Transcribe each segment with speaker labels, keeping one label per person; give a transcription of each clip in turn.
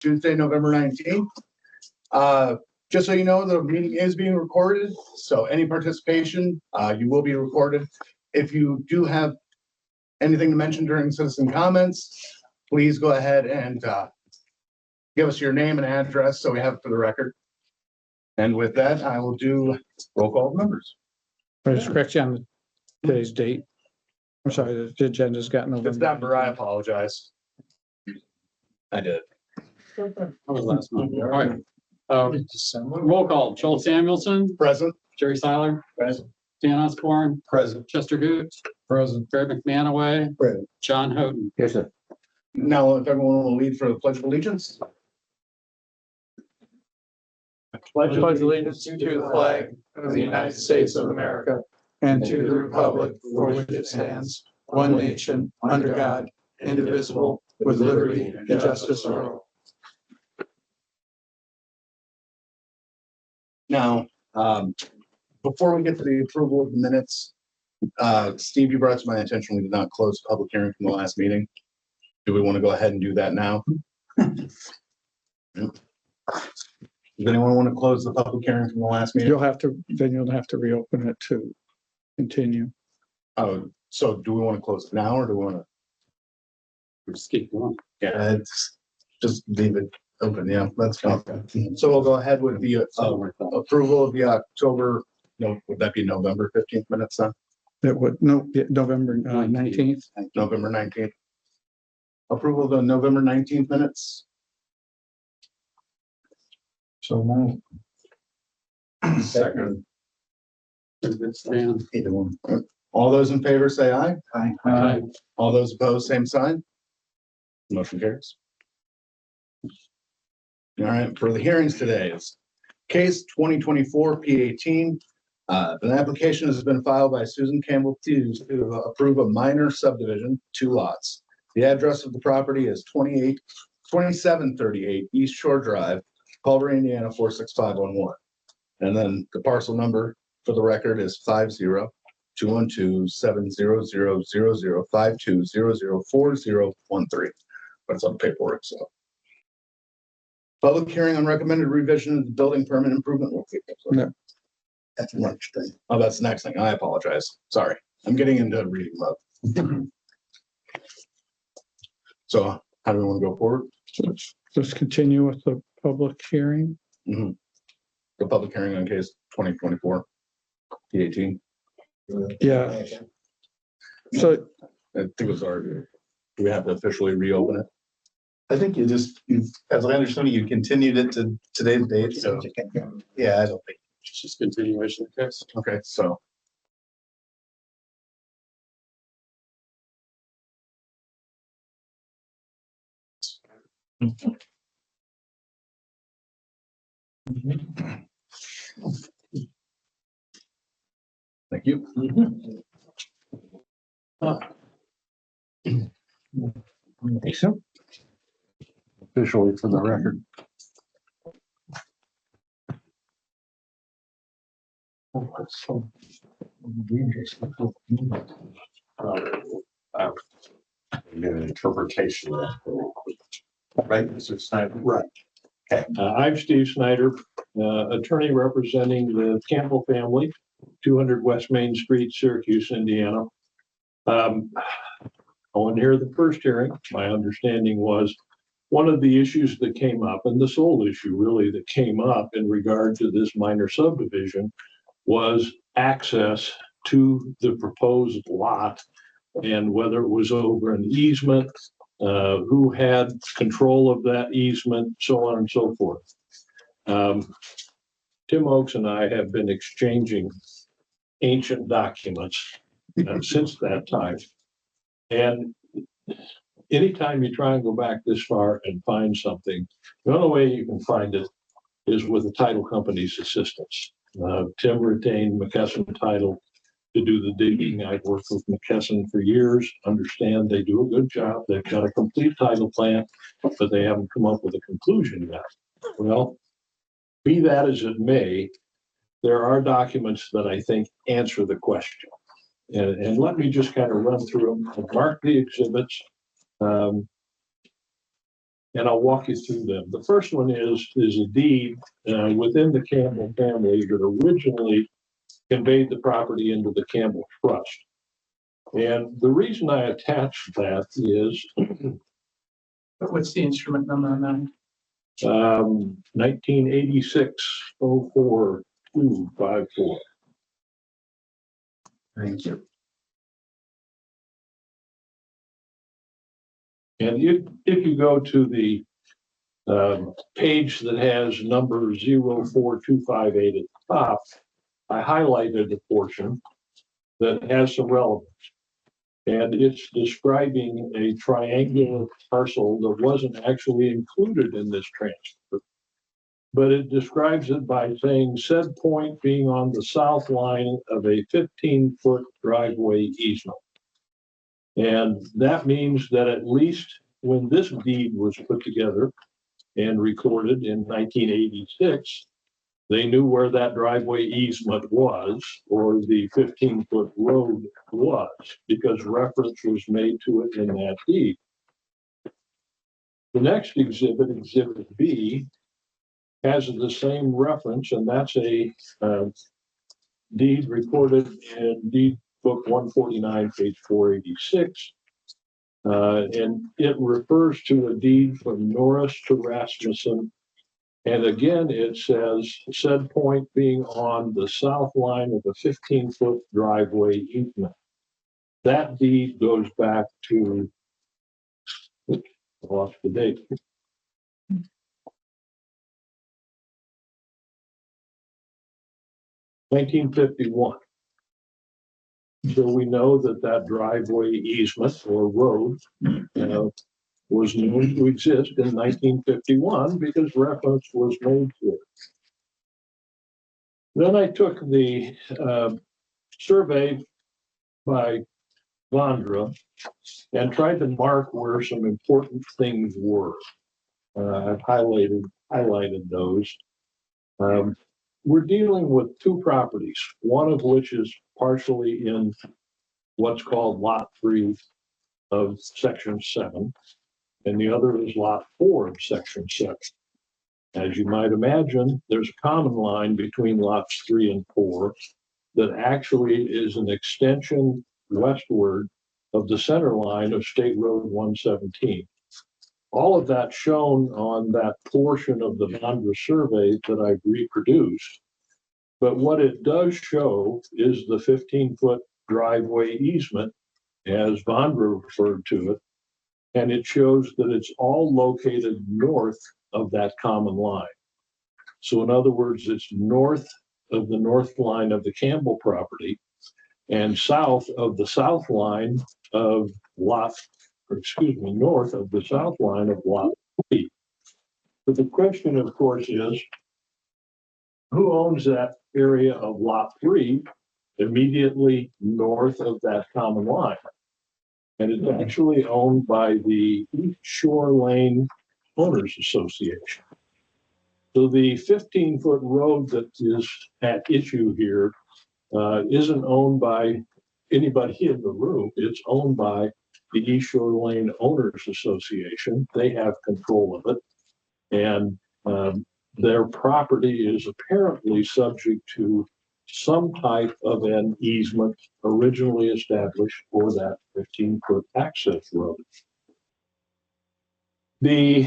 Speaker 1: Tuesday, November 19th. Just so you know, the meeting is being recorded, so any participation, you will be recorded. If you do have anything to mention during citizen comments, please go ahead and give us your name and address so we have it for the record. And with that, I will do roll call of members.
Speaker 2: Just correct you on today's date. I'm sorry, the agenda's got November.
Speaker 1: December, I apologize. I did.
Speaker 3: That was last month. All right. Roll call. Joel Samuelson,
Speaker 1: Present.
Speaker 3: Jerry Seiler,
Speaker 1: Present.
Speaker 3: Dan Osborne,
Speaker 1: Present.
Speaker 3: Chester Goot,
Speaker 2: Present.
Speaker 3: Barry McManaway,
Speaker 1: Present.
Speaker 3: John Houghton.
Speaker 2: Yes, sir.
Speaker 1: Now, if everyone will lead for the Pledge of Allegiance.
Speaker 2: Pledge allegiance to the flag of the United States of America and to the republic for which it stands, one nation, under God, indivisible, with liberty and justice for all.
Speaker 1: Now, before we get to the approval of the minutes, Steve, you brought it to my attention, we did not close the public hearing from the last meeting. Do we want to go ahead and do that now? Does anyone want to close the public hearing from the last meeting?
Speaker 2: You'll have to reopen it to continue.
Speaker 1: Oh, so do we want to close it now or do we want to?
Speaker 3: Just keep going.
Speaker 1: Yeah, it's just leave it open. Yeah, that's fine. So we'll go ahead with the approval of the October, no, would that be November 15th minutes then?
Speaker 2: It would, no, November 19th.
Speaker 1: November 19th. Approval of the November 19th minutes.
Speaker 2: So now.
Speaker 1: Second.
Speaker 3: Dan.
Speaker 1: Either one. All those in favor say aye.
Speaker 3: Aye.
Speaker 1: All those opposed, same sign. Motion carries. All right, for the hearings today is case 2024 P18. An application has been filed by Susan Campbell to approve a minor subdivision, 2 lots. The address of the property is 2738 East Shore Drive, Culver, Indiana 46511. And then the parcel number for the record is 50-212-700-0052004013. But it's on the paperwork, so. Public hearing on recommended revision of the building permit improvement.
Speaker 2: No.
Speaker 1: That's the next thing. Oh, that's the next thing. I apologize. Sorry. I'm getting into reading mode. So how do we want to go forward?
Speaker 2: Just continue with the public hearing.
Speaker 1: The public hearing on case 2024 P18.
Speaker 2: Yeah. So
Speaker 1: I think it was already, do we have to officially reopen it?
Speaker 4: I think as I understand it, you continued it to today's date, so, yeah, I don't think.
Speaker 3: It's just continuation of case.
Speaker 1: Okay, so. Thank you.
Speaker 2: so
Speaker 4: Officially for the record.
Speaker 5: Get an interpretation of that. Right, Mr. Snyder?
Speaker 4: Right.
Speaker 5: I'm Steve Snyder, attorney representing the Campbell family, 200 West Main Street, Syracuse, Indiana. I wasn't here at the first hearing. My understanding was one of the issues that came up, and the sole issue really that came up in regard to this minor subdivision, was access to the proposed lot and whether it was over an easement, who had control of that easement, so on and so forth. Tim Oakes and I have been exchanging ancient documents since that time. And anytime you try and go back this far and find something, the only way you can find it is with the title company's assistance. Tim retained McKesson Title to do the digging. I've worked with McKesson for years, understand they do a good job. They've got a complete title plan, but they haven't come up with a conclusion yet. Well, be that as it may, there are documents that I think answer the question. And let me just kind of run through them, mark the exhibits. and I'll walk you through them. The first one is a deed within the Campbell family that originally conveyed the property into the Campbell Trust. And the reason I attached that is
Speaker 2: What's the instrument number on that?
Speaker 5: 1986-04-254.
Speaker 2: Thank you.
Speaker 5: And if you go to the page that has number 04258 at the top, I highlighted a portion that has some relevance. And it's describing a triangular parcel that wasn't actually included in this transfer. But it describes it by saying said point being on the south line of a 15-foot driveway easement. And that means that at least when this deed was put together and recorded in 1986, they knew where that driveway easement was, or the 15-foot road was, because reference was made to it in that deed. The next exhibit, Exhibit B, has the same reference, and that's a deed recorded in Deed Book 149, page 486. And it refers to a deed from Norris to Rasmussen. And again, it says said point being on the south line of a 15-foot driveway easement. That deed goes back to, oops, I lost the date. 1951. So we know that that driveway easement or road was known to exist in 1951 because reference was made to it. Then I took the survey by Vondra and tried to mark where some important things were. I've highlighted those. We're dealing with two properties, one of which is partially in what's called Lot 3 of Section 7, and the other is Lot 4 of Section 7. As you might imagine, there's a common line between Lots 3 and 4 that actually is an extension westward of the center line of State Road 117. All of that shown on that portion of the Vondra survey that I've reproduced. But what it does show is the 15-foot driveway easement, as Vondra referred to it, and it shows that it's all located north of that common line. So in other words, it's north of the north line of the Campbell property and south of the south line of north of the south line of Lot 3. But the question, of course, is who owns that area of Lot 3 immediately north of that common line? And it's actually owned by the East Shore Lane Owners Association. So the 15-foot road that is at issue here isn't owned by anybody in the room. It's owned by the East Shore Lane Owners Association. They have control of it. And their property is apparently subject to some type of an easement originally established for that 15-foot access road. The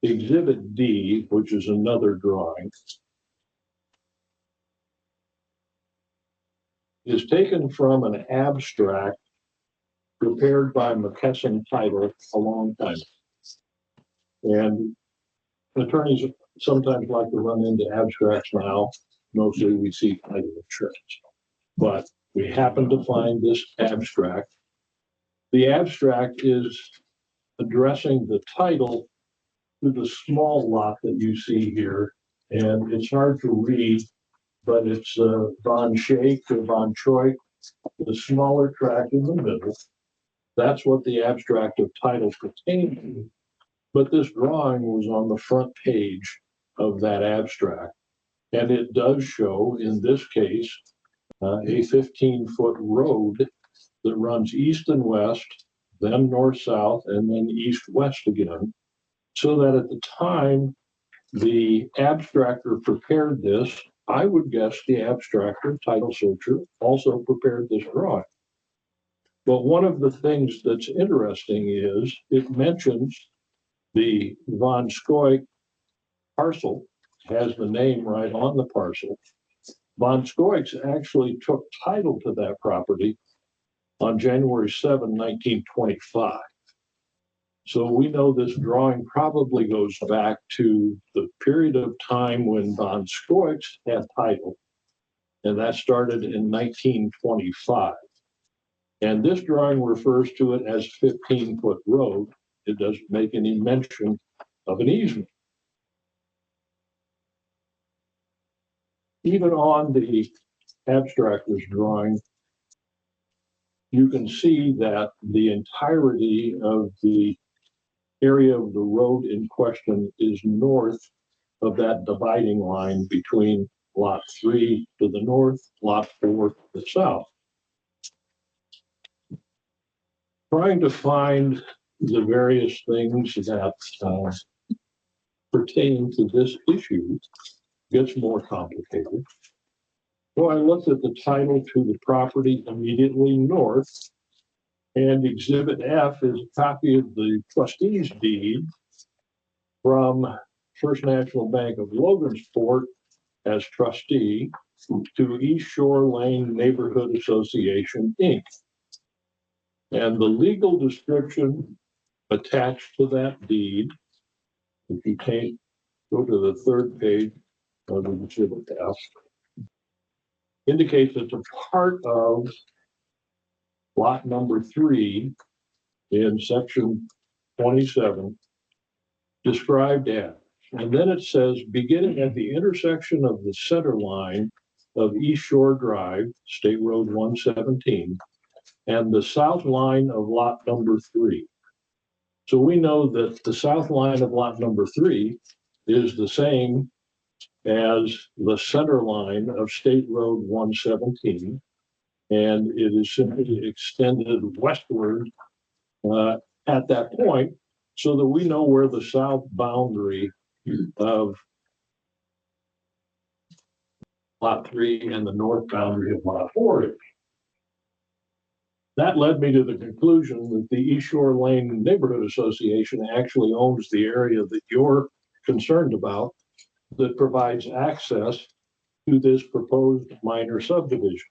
Speaker 5: Exhibit D, which is another drawing, is taken from an abstract prepared by McKesson Title a long time ago. And attorneys sometimes like to run into abstracts now. Mostly we see title insurance, but we happen to find this abstract. The abstract is addressing the title to the small lot that you see here, and it's hard to read, but it's Von Schaik or Von Choik, the smaller tract in the middle. That's what the abstract of title pertains to. But this drawing was on the front page of that abstract. And it does show, in this case, a 15-foot road that runs east and west then north-south, and then east-west again. So that at the time the abstractor prepared this, I would guess the abstractor, title searcher, also prepared this drawing. But one of the things that's interesting is it mentions the Von Scoik parcel, has the name right on the parcel. Von Scoiks actually took title to that property on January 7, 1925. So we know this drawing probably goes back to the period of time when Von Scoiks had title, and that started in 1925. And this drawing refers to it as 15-foot road. It doesn't make any mention of an easement. Even on the abstractor's drawing, you can see that the entirety of the area of the road in question is north of that dividing line between lot 3 to the north, lot 4 to the south. Trying to find the various things that pertain to this issue gets more complicated. So I looked at the title to the property immediately north, and Exhibit F is a copy of the trustee's deed from First National Bank of Logansport as trustee to East Shore Lane Neighborhood Association, Inc. And the legal description attached to that deed, if you can't go to the third page of the Exhibit F, indicates it's a part of lot number 3 in section 27, described as, and then it says, beginning at the intersection of the center line of East Shore Drive, State Road 117, and the south line of lot number 3. So we know that the south line of lot number 3 is the same as the center line of State Road 117, and it is simply extended westward at that point, so that we know where the south boundary of lot 3 and the north boundary of lot 4 is. That led me to the conclusion that the East Shore Lane Neighborhood Association actually owns the area that you're concerned about, that provides access to this proposed minor subdivision.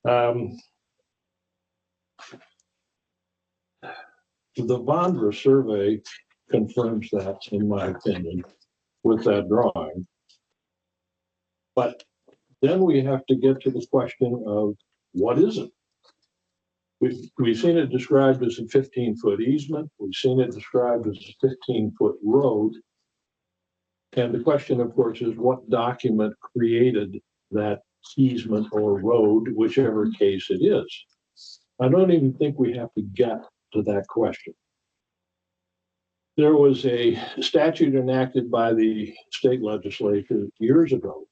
Speaker 5: The Vondra survey confirms that, in my opinion, with that drawing. But then we have to get to the question of what is it? We've seen it described as a 15-foot easement. We've seen it described as a 15-foot road. And the question, of course, is what document created that easement or road, whichever case it is. I don't even think we have to get to that question. There was a statute enacted by the state legislature years ago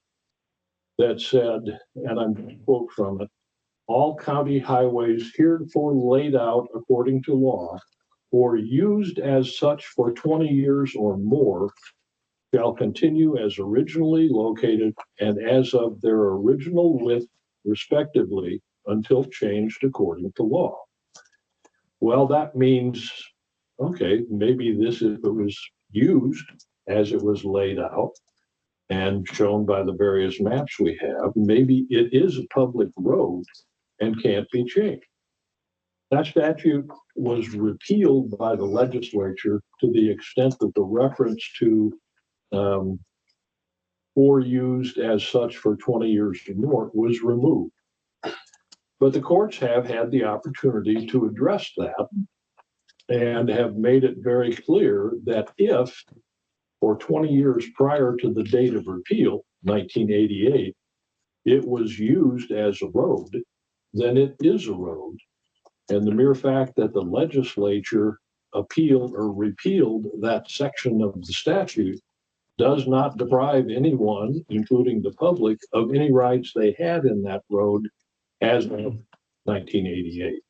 Speaker 5: that said, and I'm going to quote from it, all county highways heretofore laid out according to law or used as such for 20 years or more shall continue as originally located and as of their original width respectively until changed according to law. Well, that means, okay, maybe this, if it was used as it was laid out and shown by the various maps we have, maybe it is a public road and can't be changed. That statute was repealed by the legislature to the extent that the reference to or used as such for 20 years or more was removed. But the courts have had the opportunity to address that and have made it very clear that if for 20 years prior to the date of repeal, 1988, it was used as a road, then it is a road. And the mere fact that the legislature appealed or repealed that section of the statute does not deprive anyone, including the public, of any rights they had in that road as of 1988.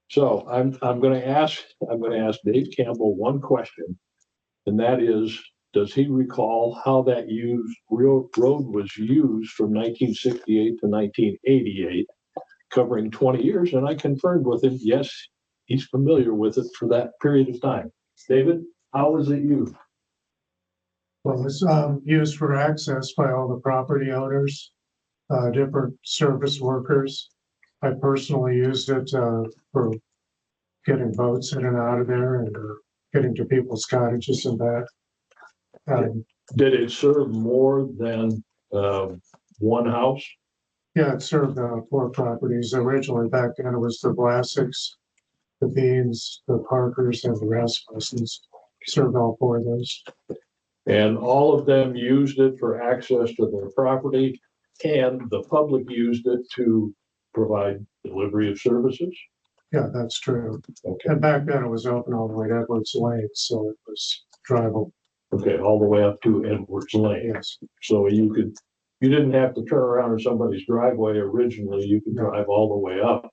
Speaker 5: So I'm gonna ask Dave Campbell one question. And that is, does he recall how that road was used from 1968 to 1988, covering 20 years? And I confirmed with him, yes, he's familiar with it for that period of time. David, how was it used?
Speaker 6: Well, it's used for access by all the property owners, different service workers. I personally used it for getting boats in and out of there and getting to people's cottages and that.
Speaker 5: Did it serve more than one house?
Speaker 6: Yeah, it served 4 properties. Originally, back then, it was the Vlasics, the Beans, the Parkers, and the Rasmussens. Served all 4 of those.
Speaker 5: And all of them used it for access to their property, and the public used it to provide delivery of services?
Speaker 6: Yeah, that's true.
Speaker 5: Okay,
Speaker 6: And back then, it was open all the way to Edwards Lane, so it was drivable.
Speaker 5: okay, all the way up to Edwards Lane.
Speaker 6: Yes,
Speaker 5: So you didn't have to turn around in somebody's driveway originally, you could drive all the way up.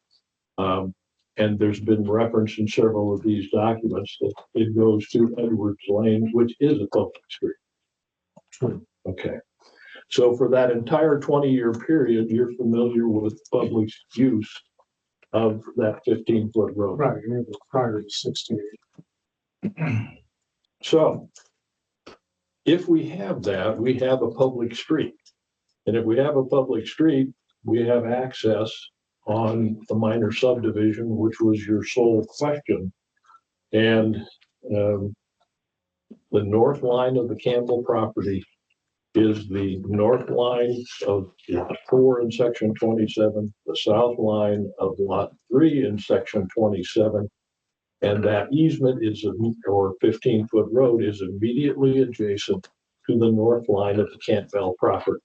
Speaker 5: And there's been reference in several of these documents that it goes to Edwards Lane, which is a public street.
Speaker 6: true.
Speaker 5: Okay. So for that entire 20-year period, you're familiar with public use of that 15-foot road.
Speaker 6: Right, it was prior to 68.
Speaker 5: So if we have that, we have a public street. And if we have a public street, we have access on the minor subdivision, which was your sole question. And the north line of the Campbell property is the north line of lot 4 in section 27, the south line of lot 3 in section 27. And that easement or 15-foot road is immediately adjacent to the north line of the Campbell property.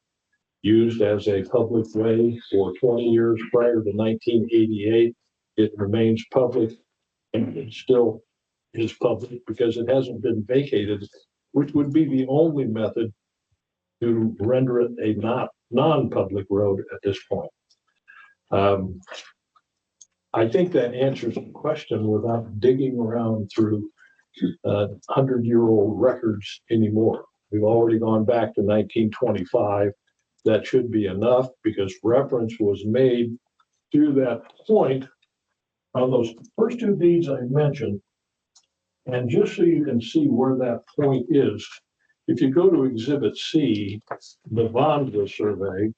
Speaker 5: Used as a public way for 20 years prior to 1988. It remains public, and it still is public because it hasn't been vacated, which would be the only method to render it a non-public road at this point. I think that answers the question without digging around through 100-year-old records anymore. We've already gone back to 1925. That should be enough because reference was made to that point on those first 2 deeds I mentioned. And just so you can see where that point is, if you go to Exhibit C, the Vonda survey,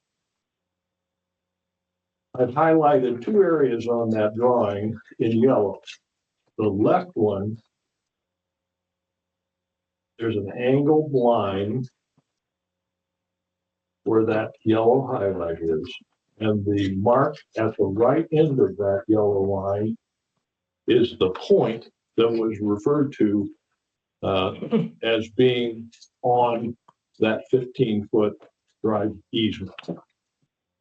Speaker 5: I've highlighted 2 areas on that drawing in yellow. The left one, there's an angled line where that yellow highlight is. And the mark at the right end of that yellow line is the point that was referred to as being on that 15-foot drive easement.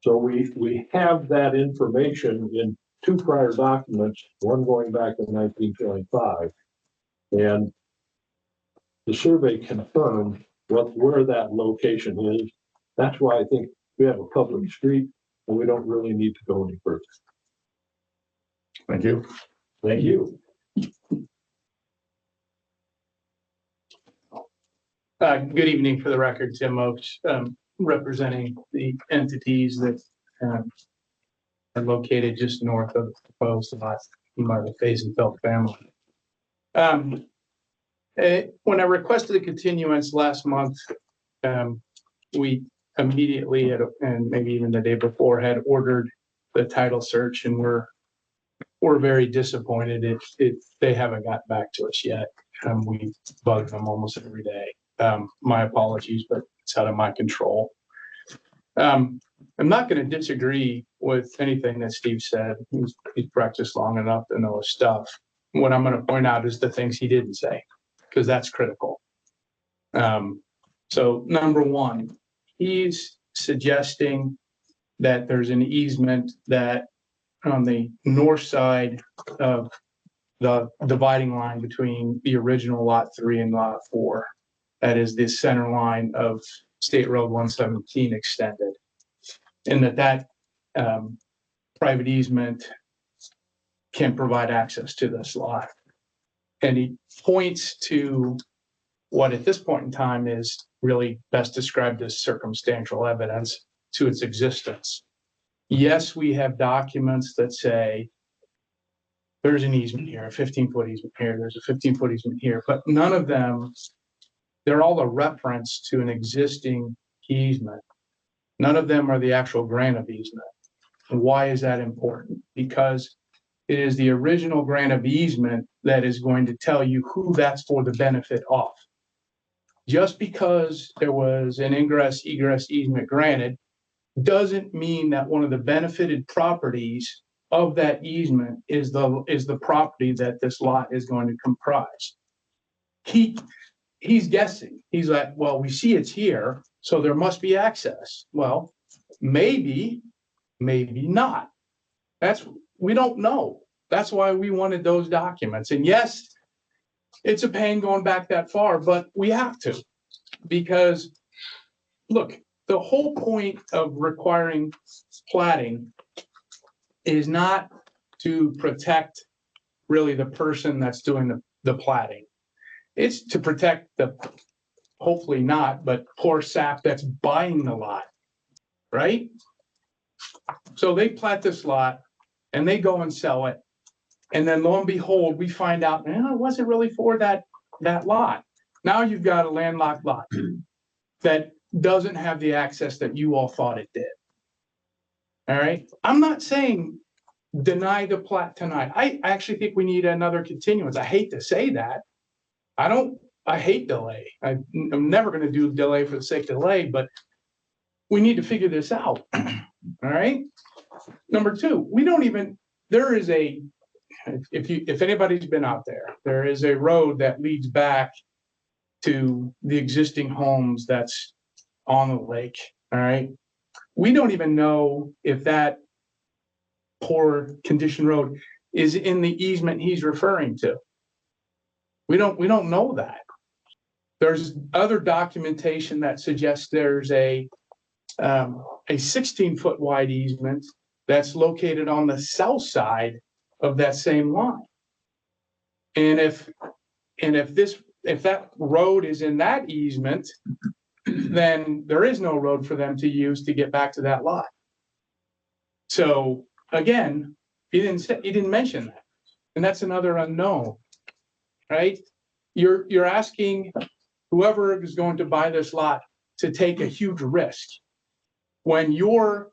Speaker 5: So we have that information in 2 prior documents, one going back in 1925. And the survey confirmed where that location is. That's why I think we have a public street and we don't really need to go any further.
Speaker 1: Thank you.
Speaker 5: Thank you.
Speaker 2: Good evening. For the record, Tim Oakes, representing the entities that are located just north of the proposed lot by the Fazenfeld family. When I requested a continuance last month, we immediately and maybe even the day before had ordered the title search, and we're very disappointed. They haven't got back to us yet. We bug them almost every day. My apologies, but it's out of my control. I'm not going to disagree with anything that Steve said. He's practiced long enough to know his stuff. What I'm going to point out is the things he didn't say, because that's critical. So number one, he's suggesting that there's an easement that on the north side of the dividing line between the original lot 3 and lot 4. That is the center line of State Road 117 extended. And that private easement can provide access to this lot. And he points to what at this point in time is really best described as circumstantial evidence to its existence. Yes, we have documents that say there's an easement here, a 15-foot easement here, there's a 15-foot easement here, but none of them, they're all a reference to an existing easement. None of them are the actual grant of easement. And why is that important? Because it is the original grant of easement that is going to tell you who that's for the benefit of. Just because there was an ingress egress easement granted doesn't mean that one of the benefited properties of that easement is the property that this lot is going to comprise. He's guessing. He's like, well, we see it's here, so there must be access. Well, maybe not. We don't know. That's why we wanted those documents. And yes, it's a pain going back that far, but we have to. Because look, the whole point of requiring platting is not to protect really the person that's doing the platting. It's to protect hopefully not, but poor sap that's buying the lot, right? So they plat this lot and they go and sell it. And then lo and behold, we find out, it wasn't really for that lot. Now you've got a landlocked lot that doesn't have the access that you all thought it did. All right. I'm not saying deny the plat tonight. I actually think we need another continuance. I hate to say that. I hate delay. I'm never going to do delay for the sake of delay, but we need to figure this out. All right. Number two, there is if anybody's been out there is a road that leads back to the existing homes that's on the lake. All right. We don't even know if that poor condition road is in the easement he's referring to. We don't know that. There's other documentation that suggests there's a 16-foot wide easement that's located on the south side of that same line. And if that road is in that easement, then there is no road for them to use to get back to that lot. So again, he didn't mention that. And that's another unknown, right? You're asking whoever is going to buy this lot to take a huge risk when your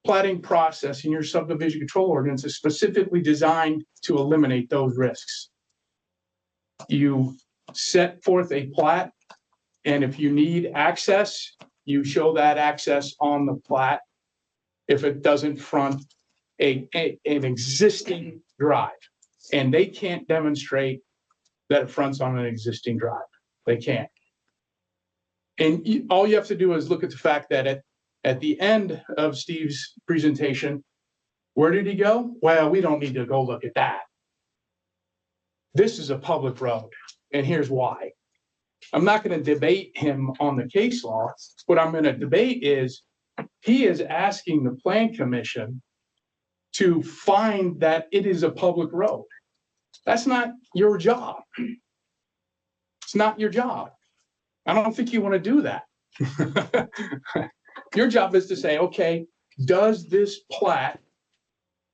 Speaker 2: platting process and your subdivision control ordinance is specifically designed to eliminate those risks. You set forth a plat, and if you need access, you show that access on the plat if it doesn't front an existing drive. And they can't demonstrate that it fronts on an existing drive. They can't. And all you have to do is look at the fact that at the end of Steve's presentation, where did he go? Well, we don't need to go look at that. This is a public road, and here's why. I'm not going to debate him on the case law. What I'm going to debate is he is asking the Plan Commission to find that it is a public road. That's not your job. It's not your job. I don't think you want to do that. Your job is to say, okay, does this plat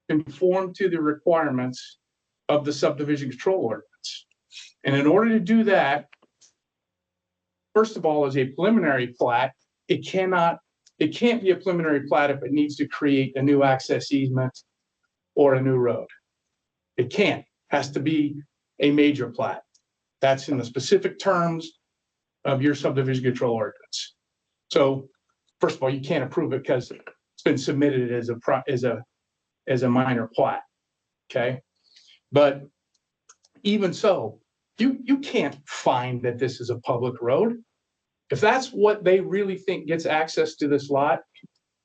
Speaker 2: conform to the requirements of the subdivision control ordinance? And in order to do that, first of all, as a preliminary plat, it can't be a preliminary plat if it needs to create a new access easement or a new road. It can't. It has to be a major plat. That's in the specific terms of your subdivision control ordinance. So first of all, you can't approve it because it's been submitted as a minor plat. Okay. But even so, you can't find that this is a public road. If that's what they really think gets access to this lot,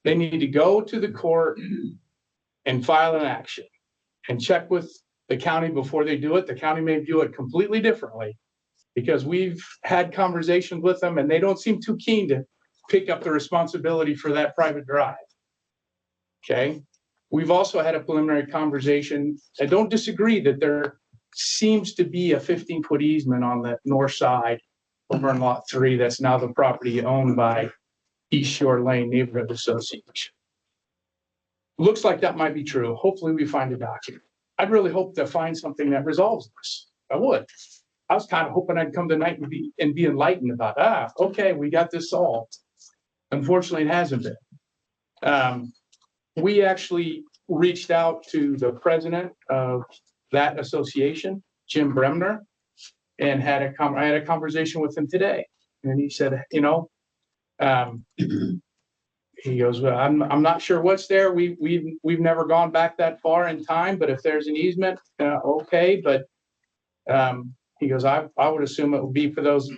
Speaker 2: they need to go to the court and file an action and check with the county before they do it. The county may view it completely differently because we've had conversations with them and they don't seem too keen to pick up the responsibility for that private drive. Okay. We've also had a preliminary conversation. I don't disagree that there seems to be a 15-foot easement on the north side over in lot 3 that's now the property owned by East Shore Lane Neighborhood Association. Looks like that might be true. Hopefully we find a document. I'd really hope to find something that resolves this. I would. I was kind of hoping I'd come tonight and be enlightened about, okay, we got this solved. Unfortunately, it hasn't been. We actually reached out to the president of that association, Jim Bremner, and I had a conversation with him today. And he said, he goes, well, I'm not sure what's there. We've never gone back that far in time, but if there's an easement, okay. But he goes, I would assume it would be for those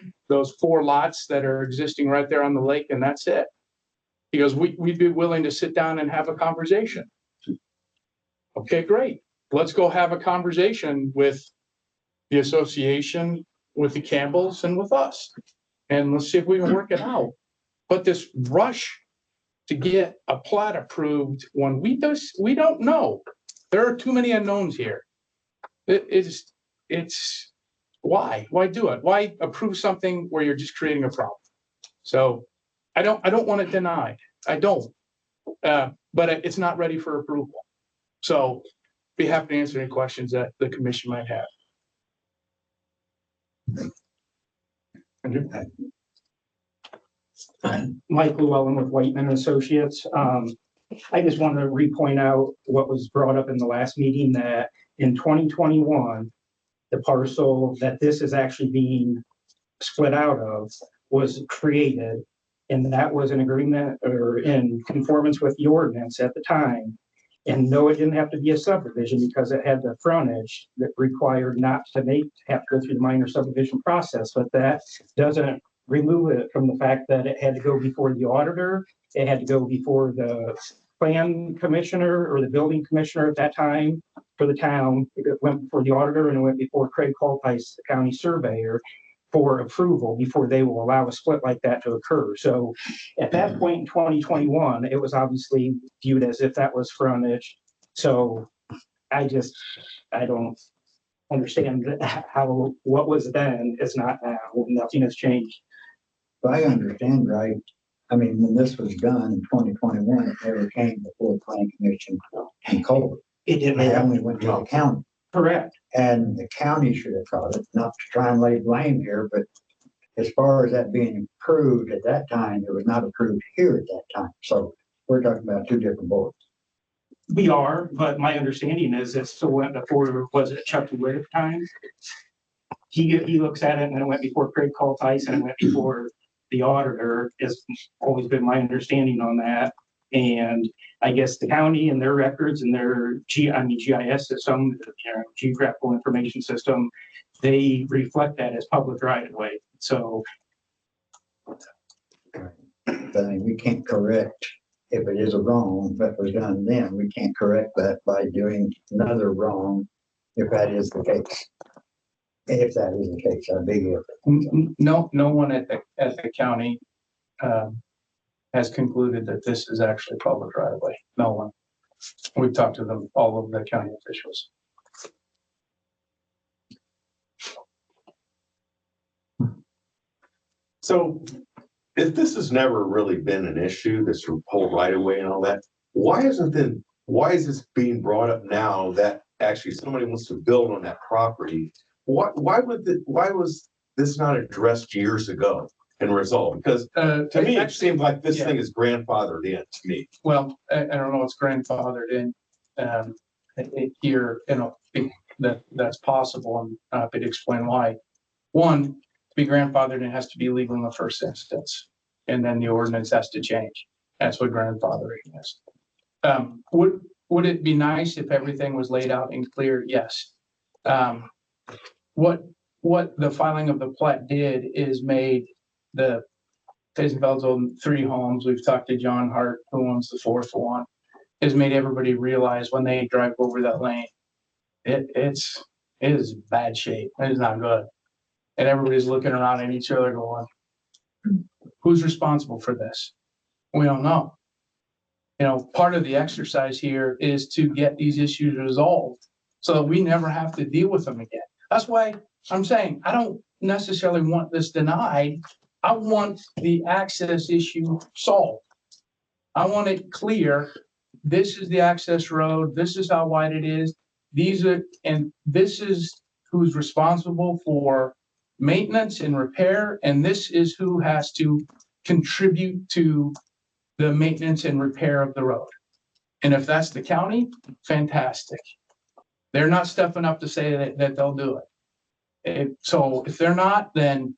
Speaker 2: 4 lots that are existing right there on the lake, and that's it. He goes, we'd be willing to sit down and have a conversation. Okay, great. Let's go have a conversation with the association, with the Campbells, and with us. And let's see if we can work it out. But this rush to get a plat approved when we don't know. There are too many unknowns here. It's why do it? Why approve something where you're just creating a problem? So I don't want it denied. I don't. But it's not ready for approval. So be happy to answer any questions that the commission might have.
Speaker 7: Mike Llewellyn with Whiteman Associates. I just wanted to repoint out what was brought up in the last meeting, that in 2021, the parcel that this is actually being split out of was created. And that was an agreement or in conformance with the ordinance at the time. And no, it didn't have to be a subdivision because it had the frontage that required not to have to go through the minor subdivision process. But that doesn't remove it from the fact that it had to go before the auditor. It had to go before the plan commissioner or the building commissioner at that time for the town. It went before the auditor and it went before Craig Coltice, the county surveyor, for approval before they will allow a split like that to occur. So at that point in 2021, it was obviously viewed as if that was frontage. So I don't understand how what was then is not now. Nothing has changed.
Speaker 8: If I understand right, I mean, when this was done in 2021, it never came before the planning commission in Colbert.
Speaker 7: It didn't
Speaker 8: It
Speaker 7: have.
Speaker 8: only went to the county.
Speaker 7: Correct.
Speaker 8: And the county should have caught it, not to try and lay blame here, but as far as that being approved at that time, it was not approved here at that time. So we're talking about 2 different boards.
Speaker 7: We are, but my understanding is it still went before, was it Chuck Wood time? He looks at it and then it went before Craig Coltice and it went before the auditor. Has always been my understanding on that. And I guess the county and their records and their GIS system, geographical information system, they reflect that as public right of way. So.
Speaker 8: But I mean, we can't correct if it is a wrong that was done then. We can't correct that by doing another wrong if that is the case. If that is the case, I beg you.
Speaker 2: No one at the county has concluded that this is actually public right of way. No one. We've talked to them, all of the county officials.
Speaker 9: So if this has never really been an issue, this whole right of way and all that, why is this being brought up now that actually somebody wants to build on that property? Why was this not addressed years ago and resolved? Because to me, it seems like this thing is grandfathered in to me.
Speaker 2: Well, I don't know what's grandfathered in here, that's possible, and I'm happy to explain why. One, to be grandfathered, it has to be legal in the first instance, and then the ordinance has to change. That's what grandfathering is. Would it be nice if everything was laid out and clear? Yes. What the filing of the plat did is made the Taysenfelds own 3 homes. We've talked to John Hart, who owns the 4th one, has made everybody realize when they drive over that lane, it is bad shape. It is not good. And everybody's looking around at each other going, who's responsible for this? We don't know. You know, part of the exercise here is to get these issues resolved so that we never have to deal with them again. That's why I'm saying I don't necessarily want this denied. I want the access issue solved. I want it clear. This is the access road. This is how wide it is. And this is who's responsible for maintenance and repair. And this is who has to contribute to the maintenance and repair of the road. And if that's the county, fantastic. They're not stepping up to say that they'll do it. So if they're not, then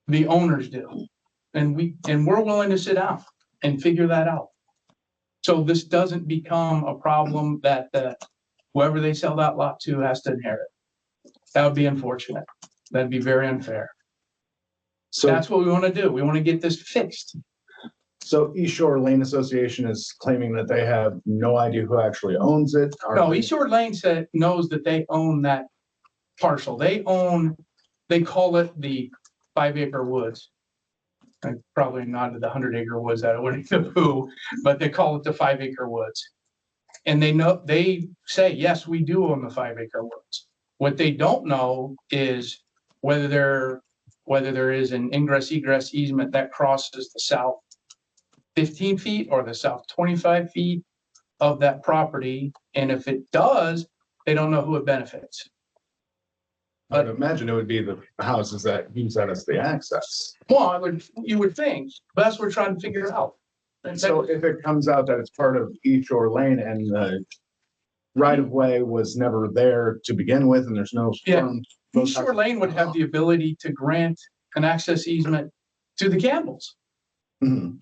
Speaker 2: the owners do. And we're willing to sit down and figure that out. So this doesn't become a problem that whoever they sell that lot to has to inherit. That would be unfortunate. That'd be very unfair.
Speaker 1: So,
Speaker 2: That's what we want to do. We want to get this fixed.
Speaker 1: so East Shore Lane Association is claiming that they have no idea who actually owns it.
Speaker 2: No, East Shore Lane knows that they own that parcel. They call it the 5 acre woods. I probably not the 100 acre woods out of Winnie the Pooh, but they call it the 5 acre woods. And they say, yes, we do own the 5 acre woods. What they don't know is whether there is an ingress egress easement that crosses the south 15 feet or the south 25 feet of that property. And if it does, they don't know who it benefits.
Speaker 1: I would imagine it would be the houses that use that as the access.
Speaker 2: Well, you would think, but that's what we're trying to figure out. And
Speaker 1: So if it comes out that it's part of East Shore Lane and the right of way was never there to begin with, and there's no.
Speaker 2: Yeah.
Speaker 1: firm-
Speaker 2: East Shore Lane would have the ability to grant an access easement to the Campbells.
Speaker 1: Mhm.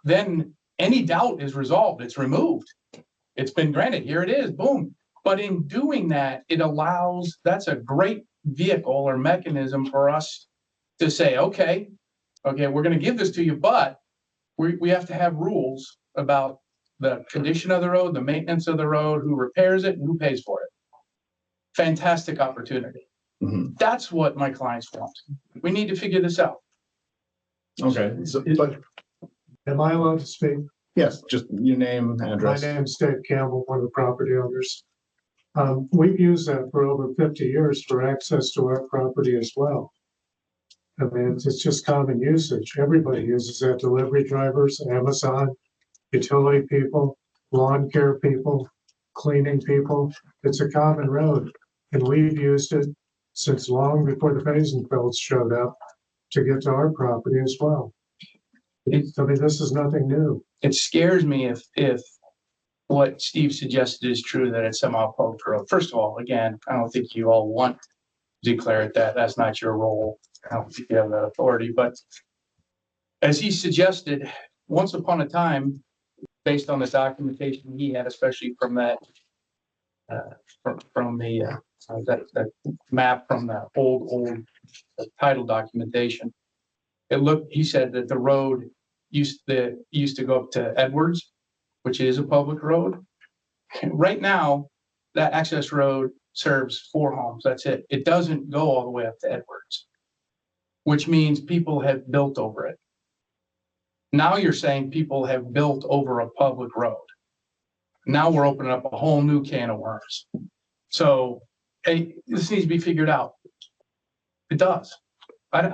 Speaker 2: Then any doubt is resolved, it's removed. It's been granted, here it is, boom. But in doing that, that's a great vehicle or mechanism for us to say, okay, we're gonna give this to you, but we have to have rules about the condition of the road, the maintenance of the road, who repairs it, and who pays for it. Fantastic opportunity.
Speaker 1: Mhm.
Speaker 2: That's what my clients want. We need to figure this out.
Speaker 1: Okay, so, but
Speaker 6: Am I allowed to speak?
Speaker 1: yes, just your name,
Speaker 6: My
Speaker 1: address.
Speaker 6: name's Dave Campbell, one of the property owners. We've used that for over 50 years for access to our property as well. I mean, it's just common usage. Everybody uses that, delivery drivers, Amazon, utility people, lawn care people, cleaning people. It's a common road. And we've used it since long before the Faisenfelds showed up to get to our property as well. I mean, this is nothing new.
Speaker 2: It scares me if what Steve suggested is true, that it's somehow public road. First of all, again, I don't think you all want to declare it that. That's not your role. I don't think you have that authority, but as he suggested, once upon a time, based on the documentation he had, especially from that that map from the old title documentation, he said that the road used to go up to Edwards, which is a public road. Right now, that access road serves 4 homes. That's it. It doesn't go all the way up to Edwards, which means people have built over it. Now you're saying people have built over a public road. Now we're opening up a whole new can of worms. So, hey, this needs to be figured out. It does. I'm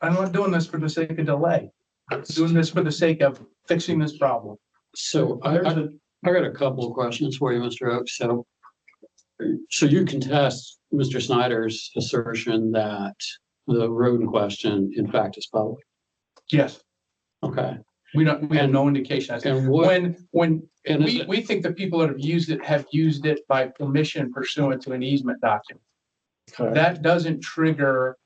Speaker 2: not doing this for the sake of delay. I'm doing this for the sake of fixing this problem.
Speaker 3: So I got a couple of questions for you, Mr. Oaks. So you contest Mr. Snyder's assertion that the road in question, in fact, is public.
Speaker 2: Yes,
Speaker 3: Okay.
Speaker 2: we have no indication.
Speaker 3: And what,
Speaker 2: When
Speaker 3: and is it,
Speaker 2: we think the people that have used it by permission pursuant to an easement document. That doesn't trigger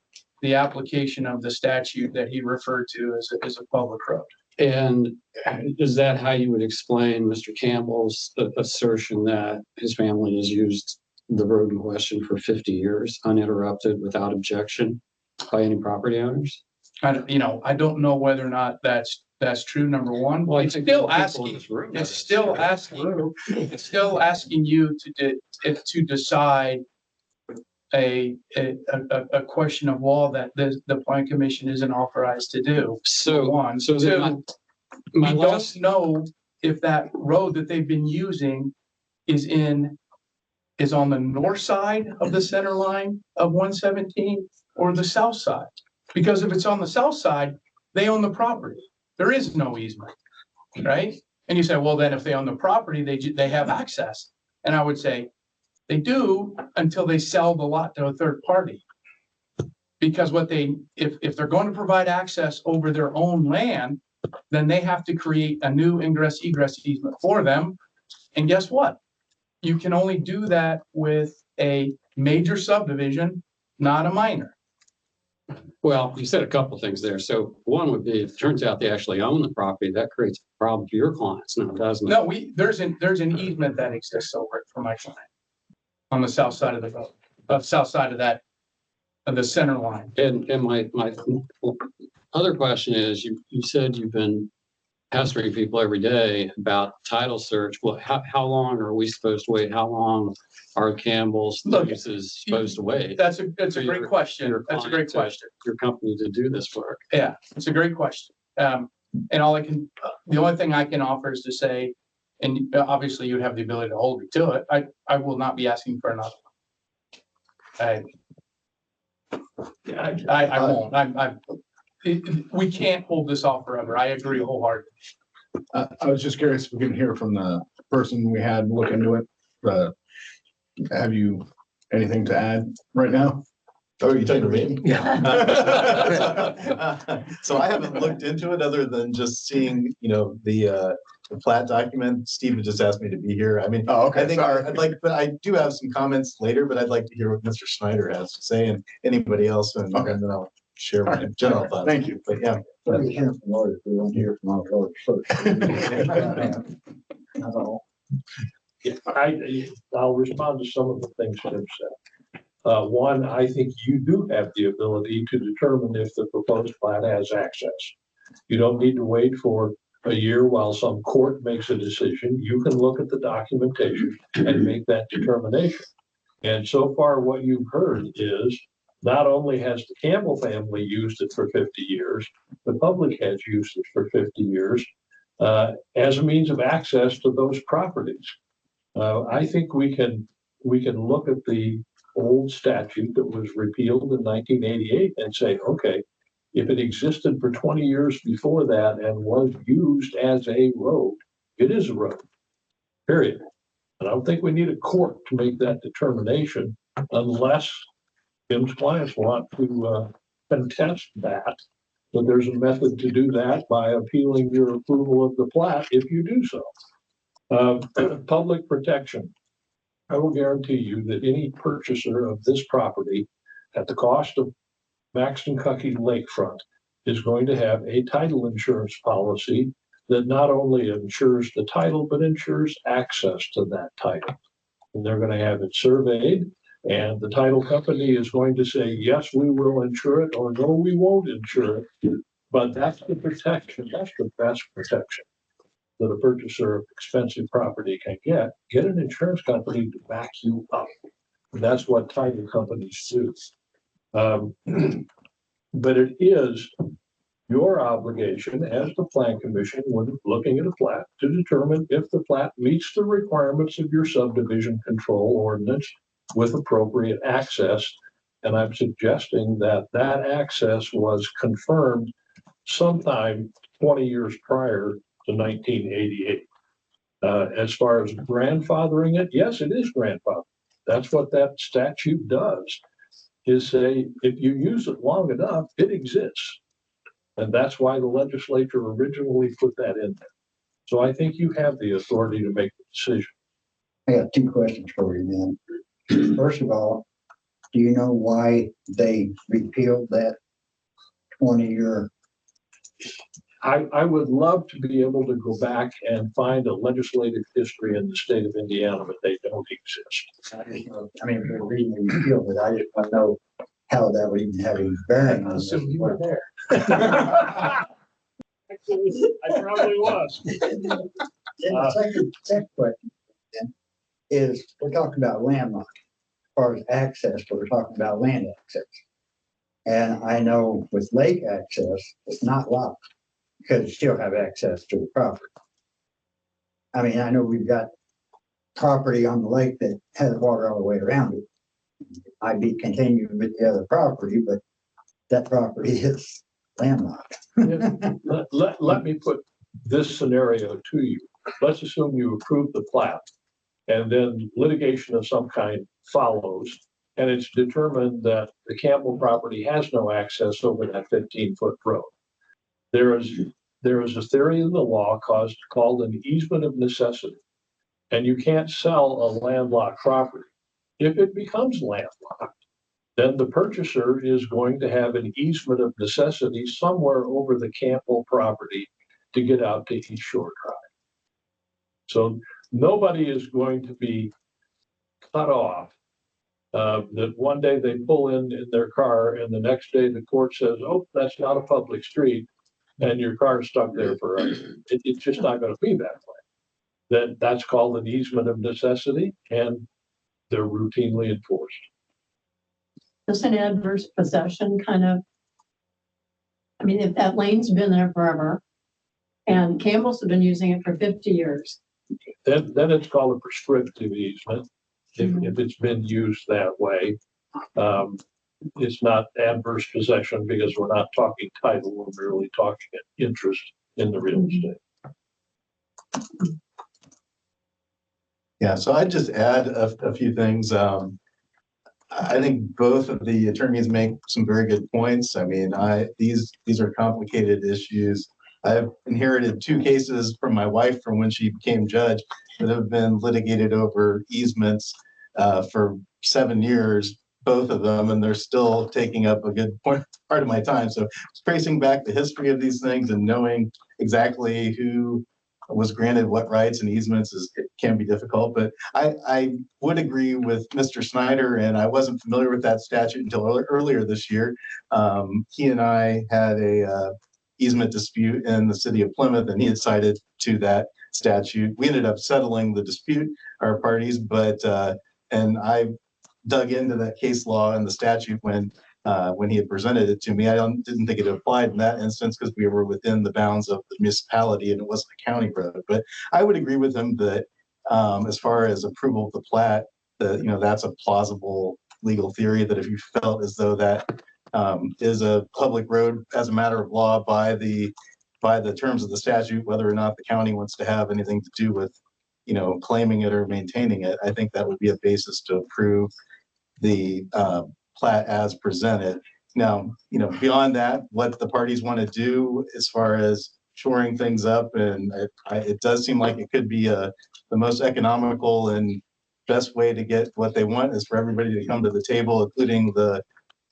Speaker 2: the application of the statute that he referred to as a public road.
Speaker 3: and is that how you would explain Mr. Campbell's assertion that his family has used the road in question for 50 years uninterrupted without objection by any property owners?
Speaker 2: I don't know whether or not that's true, number one.
Speaker 3: Well, I
Speaker 2: It's
Speaker 3: think
Speaker 2: still
Speaker 3: people in
Speaker 2: asking,
Speaker 3: this room
Speaker 2: it's
Speaker 3: know
Speaker 2: still
Speaker 3: that's
Speaker 2: asking,
Speaker 3: true.
Speaker 2: it's still asking you to decide a question of law that the plan commission isn't authorized to do.
Speaker 3: So,
Speaker 2: One,
Speaker 3: so
Speaker 2: two,
Speaker 3: My
Speaker 2: we
Speaker 3: last,
Speaker 2: don't know if that road that they've been using is on the north side of the center line of 117 or the south side. Because if it's on the south side, they own the property. There is no easement, right? And you say, well, then if they own the property, they have access. And I would say they do until they sell the lot to a third party. Because if they're going to provide access over their own land, then they have to create a new ingress egress easement for them. And guess what? You can only do that with a major subdivision, not a minor.
Speaker 3: well, you said a couple of things there. So one would be, if it turns out they actually own the property, that creates a problem for your clients now, doesn't it?
Speaker 2: No, there's an easement that exists over it for my client on the south side of the center line.
Speaker 3: And my other question is, you said you've been pestering people every day about title search. Well, how long are we supposed to wait? How long are Campbell's
Speaker 2: Look,
Speaker 3: leases supposed to wait?
Speaker 2: That's a great question. That's a great question.
Speaker 3: Your company to do this work.
Speaker 2: Yeah, it's a great question. And the only thing I can offer is to say, and obviously you have the ability to hold me to it. I will not be asking for another one. I won't. We can't hold this off forever. I agree wholeheartedly.
Speaker 1: I was just curious if we can hear from the person we had look into it. Have you anything to add right now?
Speaker 4: Oh, you're talking to me?
Speaker 1: Yeah.
Speaker 4: So I haven't looked into it other than just seeing, the plat document. Steve had just asked me to be here. I mean,
Speaker 1: Oh, okay.
Speaker 4: I think
Speaker 1: Sorry.
Speaker 4: but I do have some comments later, but I'd like to hear what Mr. Schneider has to say and anybody else, and
Speaker 1: Okay.
Speaker 4: then I'll share my
Speaker 1: All right.
Speaker 4: general thoughts.
Speaker 1: Thank you.
Speaker 4: But yeah.
Speaker 8: We hear from lawyers, we want to hear from our lawyers first. That's all.
Speaker 5: I'll respond to some of the things Tim said. One, I think you do have the ability to determine if the proposed plat has access. You don't need to wait for a year while some court makes a decision. You can look at the documentation and make that determination. And so far, what you've heard is not only has the Campbell family used it for 50 years, the public has used it for 50 years as a means of access to those properties. I think we can look at the old statute that was repealed in 1988 and say, okay, if it existed for 20 years before that and was used as a road, it is a road, period. And I don't think we need a court to make that determination unless Tim's clients want to contest that. But there's a method to do that by appealing your approval of the plat if you do so. Public protection. I will guarantee you that any purchaser of this property at the cost of Maxton-Cucky Lakefront is going to have a title insurance policy that not only insures the title, but insures access to that title. And they're going to have it surveyed, and the title company is going to say, yes, we will insure it, or no, we won't insure it. But that's the protection, that's the best protection that a purchaser of expensive property can get an insurance company to back you up. That's what title companies do. But it is your obligation as the plan commission when looking at a plat to determine if the plat meets the requirements of your subdivision control ordinance with appropriate access. And I'm suggesting that that access was confirmed sometime 20 years prior to 1988. As far as grandfathering it, yes, it is grandfathered. That's what that statute does, is say, if you use it long enough, it exists. And that's why the legislature originally put that in there. So I think you have the authority to make the decision.
Speaker 8: I got two questions for you, man. First of all, do you know why they repealed that 20-year?
Speaker 5: I would love to be able to go back and find a legislative history in the state of Indiana, but they don't exist.
Speaker 8: I mean, for reading the repeal, but I just want to know how that would even have any bearing on this.
Speaker 2: You were there.
Speaker 5: I probably was.
Speaker 8: Then the second question then is, we're talking about landlocked. As far as access, we're talking about land access. And I know with lake access, it's not locked. because you still have access to the property. I mean, I know we've got property on the lake that has water all the way around it. I'd be continuing with the other property, but that property is landlocked.
Speaker 5: Let me put this scenario to you. Let's assume you approve the plat and then litigation of some kind follows. And it's determined that the Campbell property has no access over that 15-foot road. There is a theory in the law called an easement of necessity. And you can't sell a landlocked property. If it becomes landlocked, then the purchaser is going to have an easement of necessity somewhere over the Campbell property to get out to East Shore Drive. So nobody is going to be cut off. That one day they pull in their car and the next day the court says, oh, that's not a public street, and your car's stuck there forever. It's just not going to be that way. That's called an easement of necessity, and they're routinely enforced.
Speaker 10: Does an adverse possession kind of, I mean, if that lane's been there forever and Campbell's have been using it for 50 years.
Speaker 5: Then it's called a prescriptive easement. If it's been used that way, it's not adverse possession because we're not talking title, we're merely talking interest in the real estate.
Speaker 4: Yeah, so I'd just add a few things. I think both of the attorneys make some very good points. I mean, these are complicated issues. I've inherited 2 cases from my wife from when she became judge that have been litigated over easements for 7 years, both of them, and they're still taking up a good part of my time. So tracing back the history of these things and knowing exactly who was granted what rights and easements it can be difficult, but I would agree with Mr. Snyder, and I wasn't familiar with that statute until earlier this year. He and I had a easement dispute in the city of Plymouth, and he had cited to that statute. We ended up settling the dispute, our parties, but and I dug into that case law and the statute when he had presented it to me. I didn't think it applied in that instance because we were within the bounds of the municipality and it wasn't a county road. But I would agree with him that as far as approval of the plat, that's a plausible legal theory that if you felt as though that is a public road as a matter of law by the terms of the statute, whether or not the county wants to have anything to do with, claiming it or maintaining it, I think that would be a basis to approve the plat as presented. Now, beyond that, what the parties want to do as far as shoring things up, and it does seem like it could be the most economical and best way to get what they want is for everybody to come to the table, including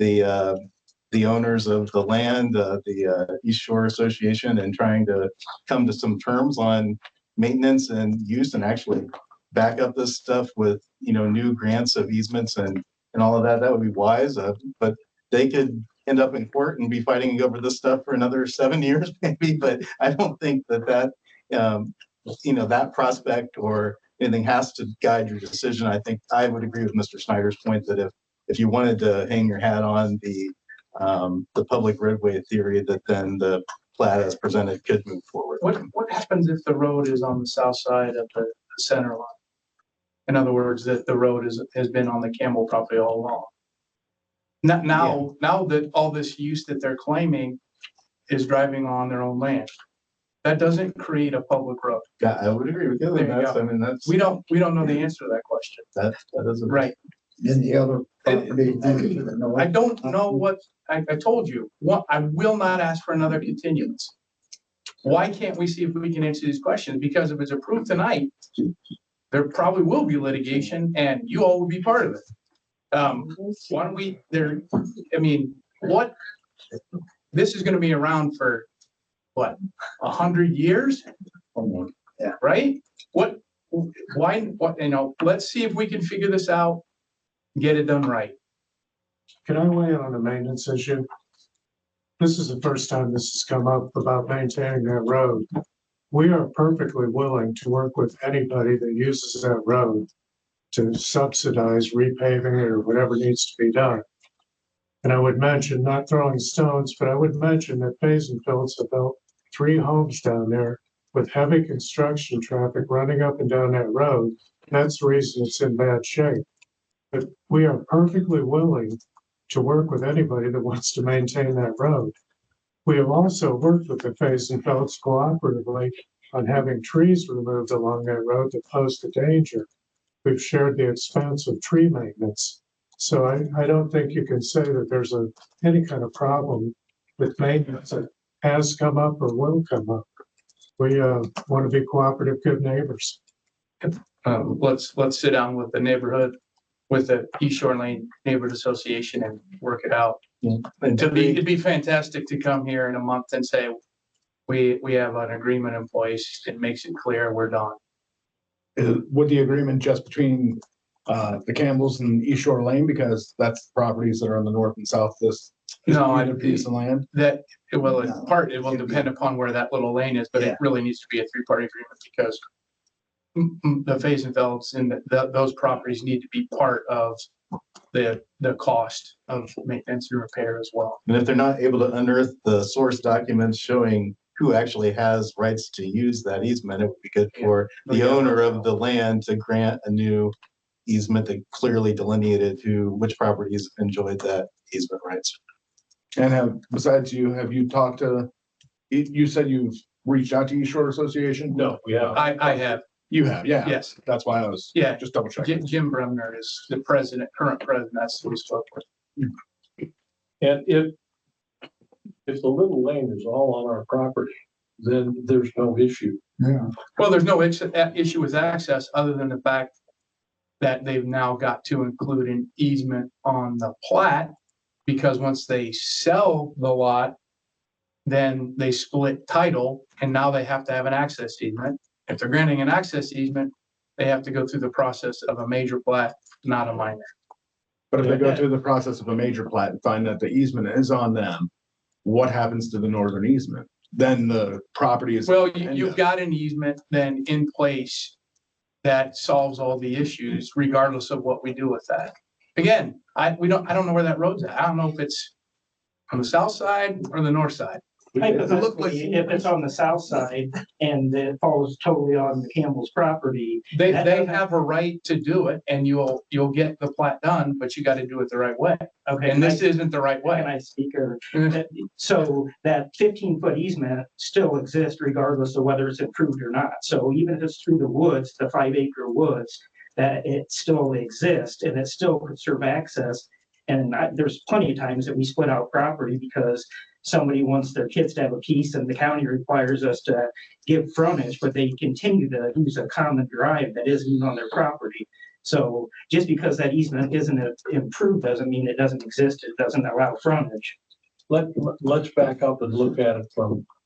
Speaker 4: the owners of the land, the East Shore Association, and trying to come to some terms on maintenance and use, and actually back up this stuff with new grants of easements and all of that. That would be wise, but they could end up in court and be fighting over this stuff for another 7 years maybe. But I don't think that that prospect or anything has to guide your decision. I think I would agree with Mr. Snyder's point that if you wanted to hang your hat on the public roadway theory, that then the plat as presented could move forward.
Speaker 2: What happens if the road is on the south side of the center line? In other words, that the road has been on the Campbell property all along. Now that all this use that they're claiming is driving on their own land, that doesn't create a public road.
Speaker 4: Yeah, I would agree with you.
Speaker 2: We don't know the answer to that question.
Speaker 4: That doesn't
Speaker 2: right.
Speaker 8: Then the other property.
Speaker 2: I don't know what I told you. I will not ask for another continuance. Why can't we see if we can answer these questions? Because if it's approved tonight, there probably will be litigation and you all will be part of it. Why don't we this is going to be around for what, 100 years?
Speaker 8: Yeah.
Speaker 2: Right? Let's see if we can figure this out, get it done right.
Speaker 6: Can I weigh in on the maintenance issue? This is the first time this has come up about maintaining that road. We are perfectly willing to work with anybody that uses that road to subsidize repaving it or whatever needs to be done. And I would mention, not throwing stones, but I would mention that Faison Phillips have built 3 homes down there with heavy construction traffic running up and down that road. That's the reason it's in bad shape. But we are perfectly willing to work with anybody that wants to maintain that road. We have also worked with the Faisenfelds cooperatively on having trees removed along that road that pose a danger. We've shared the expense of tree maintenance. So I don't think you can say that there's any kind of problem with maintenance that has come up or will come up. We want to be cooperative, good neighbors.
Speaker 2: Let's sit down with the neighborhood, with the East Shore Lane Neighborhood Association and work it out. It'd be fantastic to come here in a month and say, we have an agreement in place. It makes it clear we're done.
Speaker 1: Would the agreement just between the Campbells and East Shore Lane, because that's properties that are on the north and south of this
Speaker 2: No,
Speaker 1: either piece of land?
Speaker 2: It will depend upon where that little lane is, but it really needs to be a 3-party agreement because the Faisenfelds and those properties need to be part of the cost of maintenance and repair as well.
Speaker 4: And if they're not able to unearth the source documents showing who actually has rights to use that easement, it would be good for the owner of the land to grant a new easement that clearly delineated which properties enjoyed that easement rights.
Speaker 1: And besides you, have you talked to, you said you've reached out to East Shore Association?
Speaker 5: No, we have.
Speaker 2: I have,
Speaker 1: You have, yeah.
Speaker 2: yes.
Speaker 1: That's why I was just double checking.
Speaker 2: Jim Bremner is the current president. That's who we spoke with.
Speaker 5: And if the little lane is all on our property, then there's no issue.
Speaker 2: Well, there's no issue with access other than the fact that they've now got to include an easement on the plat, because once they sell the lot, then they split title and now they have to have an access easement. If they're granting an access easement, they have to go through the process of a major plat, not a minor.
Speaker 1: But if they go through the process of a major plat and find that the easement is on them, what happens to the northern easement? Then the property is.
Speaker 2: Well, you've got an easement then in place that solves all the issues regardless of what we do with that. Again, I don't know where that road's at. I don't know if it's on the south side or the north side.
Speaker 7: Hypothetically, if it's on the south side and it falls totally on the Campbell's property.
Speaker 2: They have a right to do it and you'll get the plat done, but you got to do it the right way.
Speaker 7: Okay.
Speaker 2: And this isn't the right
Speaker 7: Can
Speaker 2: way.
Speaker 7: I speak or, so that 15-foot easement still exists regardless of whether it's improved or not. So even if it's through the woods, the 5-acre woods, that it still exists and it still could serve access. And there's plenty of times that we split out property because somebody wants their kids to have a piece and the county requires us to give frontage, but they continue to use a common drive that isn't even on their property. So just because that easement isn't improved doesn't mean it doesn't exist. It doesn't allow frontage.
Speaker 5: Let's back up and look at it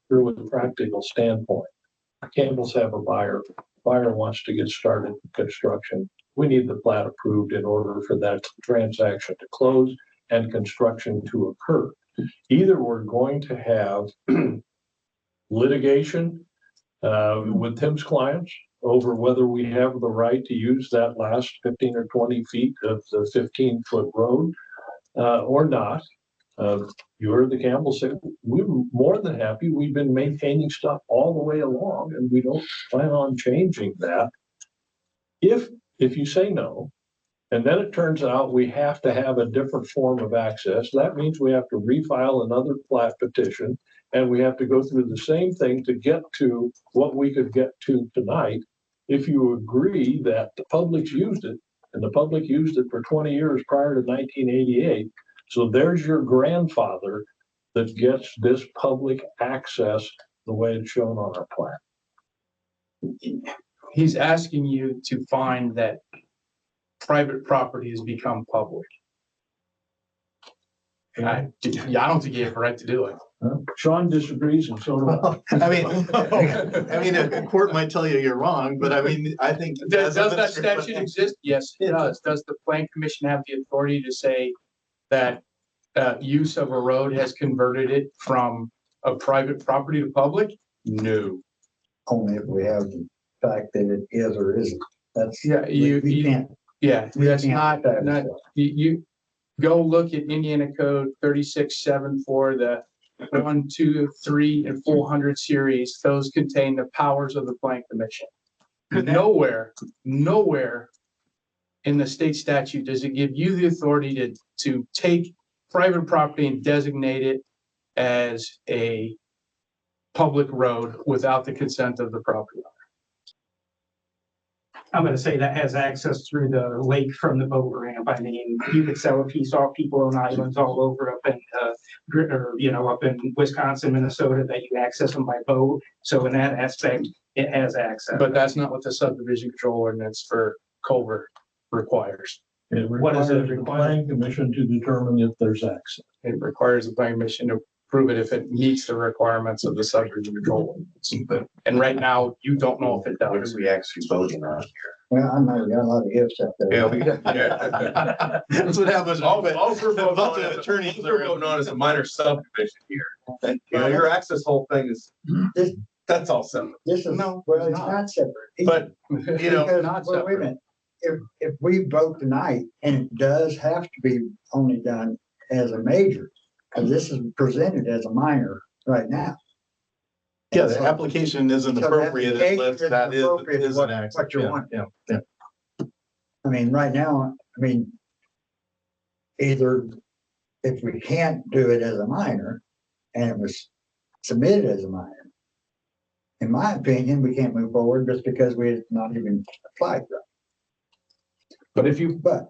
Speaker 5: through a practical standpoint. Campbell's have a buyer. Buyer wants to get started in construction. We need the plat approved in order for that transaction to close and construction to occur. Either we're going to have litigation with Tim's clients over whether we have the right to use that last 15 or 20 feet of the 15-foot road or not. You heard the Campbell say, we're more than happy. We've been maintaining stuff all the way along and we don't plan on changing that. If you say no, and then it turns out we have to have a different form of access, that means we have to refile another plat petition and we have to go through the same thing to get to what we could get to tonight. If you agree that the public's used it and the public used it for 20 years prior to 1988, so there's your grandfather that gets this public access the way it's shown on our plat.
Speaker 2: He's asking you to find that private property has become public. I don't think you have a right to do it.
Speaker 5: Sean disagrees and so do I.
Speaker 4: I mean, a court might tell you you're wrong, but I mean, I think.
Speaker 2: Does that statute exist? Yes, it does. Does the Plan Commission have the authority to say that use of a road has converted it from a private property to public? No.
Speaker 8: Only if we have the fact that it is or isn't. That's,
Speaker 2: Yeah,
Speaker 8: we can't.
Speaker 2: Yeah, that's
Speaker 8: can't
Speaker 2: not,
Speaker 8: have that.
Speaker 2: you go look at Indiana Code 36.7 for the 1, 2, 3, and 400 series, those contain the powers of the Plan Commission. Nowhere in the state statute does it give you the authority to take private property and designate it as a public road without the consent of the property owner.
Speaker 7: I'm gonna say that has access through the lake from the boat ramp. I mean, you could sell a piece off, people on islands all over up in, up in Wisconsin, Minnesota, that you access them by boat. So in that aspect, it has access.
Speaker 2: But that's not what the subdivision control ordinance for Culver requires.
Speaker 5: It
Speaker 7: What does it
Speaker 5: requires the
Speaker 7: require?
Speaker 5: planning commission to determine if there's access.
Speaker 2: It requires the Plan Commission to prove it if it meets the requirements of the subdivision control ordinance. And right now, you don't know if it
Speaker 9: What
Speaker 2: does.
Speaker 9: are we actually voting on?
Speaker 8: Well, I know we got a lot of ifs up there.
Speaker 4: That's what happens.
Speaker 9: All we're voting on
Speaker 4: Lots of
Speaker 9: is-
Speaker 4: attorneys
Speaker 9: all we're voting on is a minor subdivision here. You know, your access whole thing is, that's all simple.
Speaker 8: This is,
Speaker 2: No,
Speaker 8: well,
Speaker 2: it's
Speaker 8: it's
Speaker 2: not.
Speaker 8: not separate.
Speaker 9: But, you know,
Speaker 8: Because,
Speaker 2: not
Speaker 8: well, wait a
Speaker 2: separate.
Speaker 8: minute, if we vote tonight, and it does have to be only done as a major, because this is presented as a minor right now.
Speaker 4: Yeah, the application isn't
Speaker 8: So the
Speaker 4: appropriate
Speaker 8: application
Speaker 4: unless
Speaker 8: isn't
Speaker 4: that
Speaker 8: appropriate
Speaker 4: is
Speaker 8: what-
Speaker 4: an access.
Speaker 8: what you
Speaker 4: Yeah,
Speaker 8: want.
Speaker 4: Yeah,
Speaker 8: I mean, right now, I mean, either if we can't do it as a minor, and it was submitted as a minor, in my opinion, we can't move forward just because we had not even applied for it.
Speaker 1: But if you,
Speaker 8: But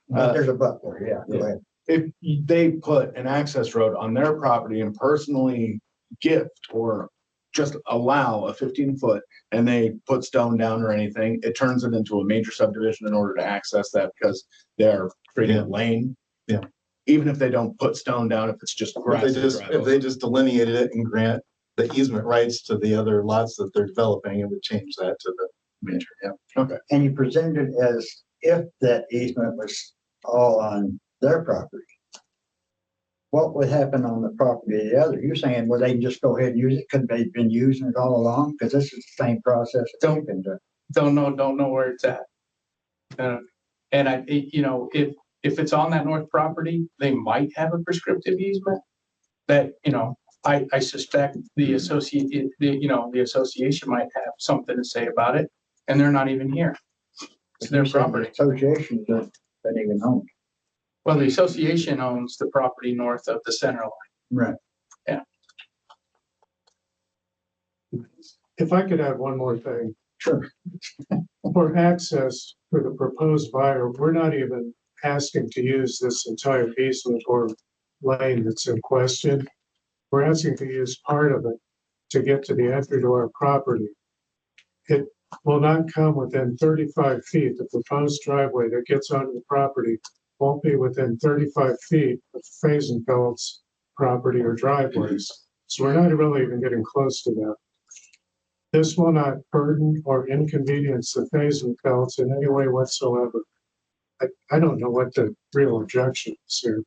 Speaker 8: there's a but there, yeah, go ahead.
Speaker 1: if they put an access road on their property and personally gift or just allow a 15-foot and they put stone down or anything, it turns it into a major subdivision in order to access that because they're creating a lane.
Speaker 4: Yeah.
Speaker 1: Even if they don't put stone down, if it's just
Speaker 4: If
Speaker 1: grass.
Speaker 4: they
Speaker 1: to
Speaker 4: just,
Speaker 1: drive
Speaker 4: if
Speaker 1: over.
Speaker 4: they just delineated it and grant the easement rights to the other lots that they're developing, it would change that to the major, yeah.
Speaker 8: And you presented it as if that easement was all on their property. What would happen on the property of the other? You're saying, well, they can just go ahead and use it, couldn't they been using it all along? Because this is the same process. that they've been doing.
Speaker 2: Don't know where it's at. And if it's on that north property, they might have a prescriptive easement. That, I suspect the association might have something to say about it, and they're not even here. It's their
Speaker 8: You said the
Speaker 2: property.
Speaker 8: Association don't even own it.
Speaker 2: Well, the association owns the property north of the center line.
Speaker 8: Right.
Speaker 6: If I could add one more thing.
Speaker 8: Sure.
Speaker 6: For access for the proposed buyer, we're not even asking to use this entire easement or lane that's in question. We're asking to use part of it to get to the entry to our property. It will not come within 35 feet. The proposed driveway that gets onto the property won't be within 35 feet of Faisenfeld's property or driveways. So we're not really even getting close to that. This will not burden or inconvenience the Faisenfelds in any way whatsoever. I don't know what the real objection is here.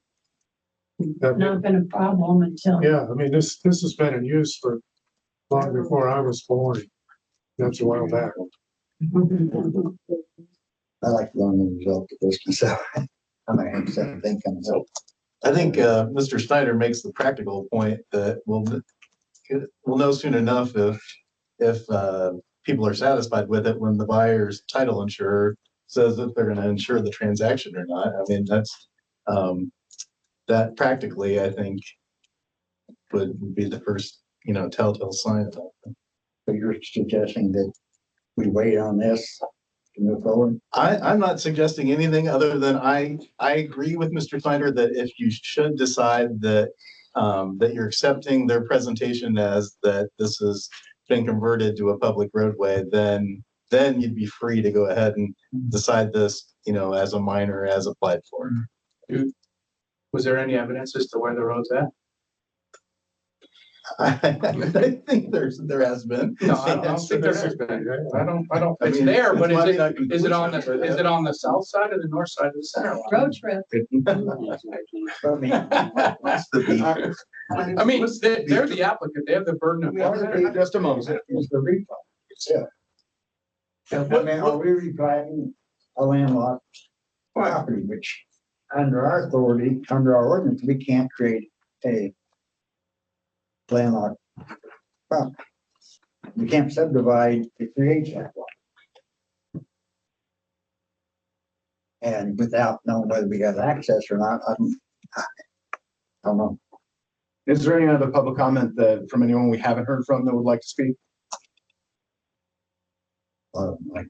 Speaker 10: Not been a problem until.
Speaker 6: Yeah, I mean, this has been in use for long before I was born. That's a while back.
Speaker 8: I like the long result of this myself. I might have the same thing coming up.
Speaker 4: I think Mr. Snyder makes the practical point that we'll know soon enough if people are satisfied with it when the buyer's title insurer says that they're going to insure the transaction or not. I mean, that's that practically, I think, would be the first, telltale sign of that.
Speaker 8: So you're suggesting that we wait on this to move forward?
Speaker 4: I'm not suggesting anything other than I agree with Mr. Snyder that if you should decide that that you're accepting their presentation as that this has been converted to a public roadway, then you'd be free to go ahead and decide this, as a minor as applied for.
Speaker 2: Was there any evidence as to where the road's at?
Speaker 4: I think there has been.
Speaker 2: No, I don't think there has been. I don't,
Speaker 4: I
Speaker 2: it's
Speaker 4: mean,
Speaker 2: there,
Speaker 4: it's
Speaker 2: but
Speaker 4: mighty
Speaker 2: is
Speaker 4: not
Speaker 2: it on the south side or the north side of the center line?
Speaker 10: Road trip.
Speaker 8: I mean,
Speaker 9: What's the beef?
Speaker 2: I mean, they're the applicant, they have the burden of.
Speaker 1: Just a moment.
Speaker 8: it's the replat itself. I mean, are we replatting a landlocked property, which under our authority, under our ordinance, we can't create a landlocked property. You can't subdivide to create that one. And without knowing whether we got access or not, I don't know.
Speaker 1: Is there any other public comment that, from anyone we haven't heard from that would like to speak?
Speaker 8: Like,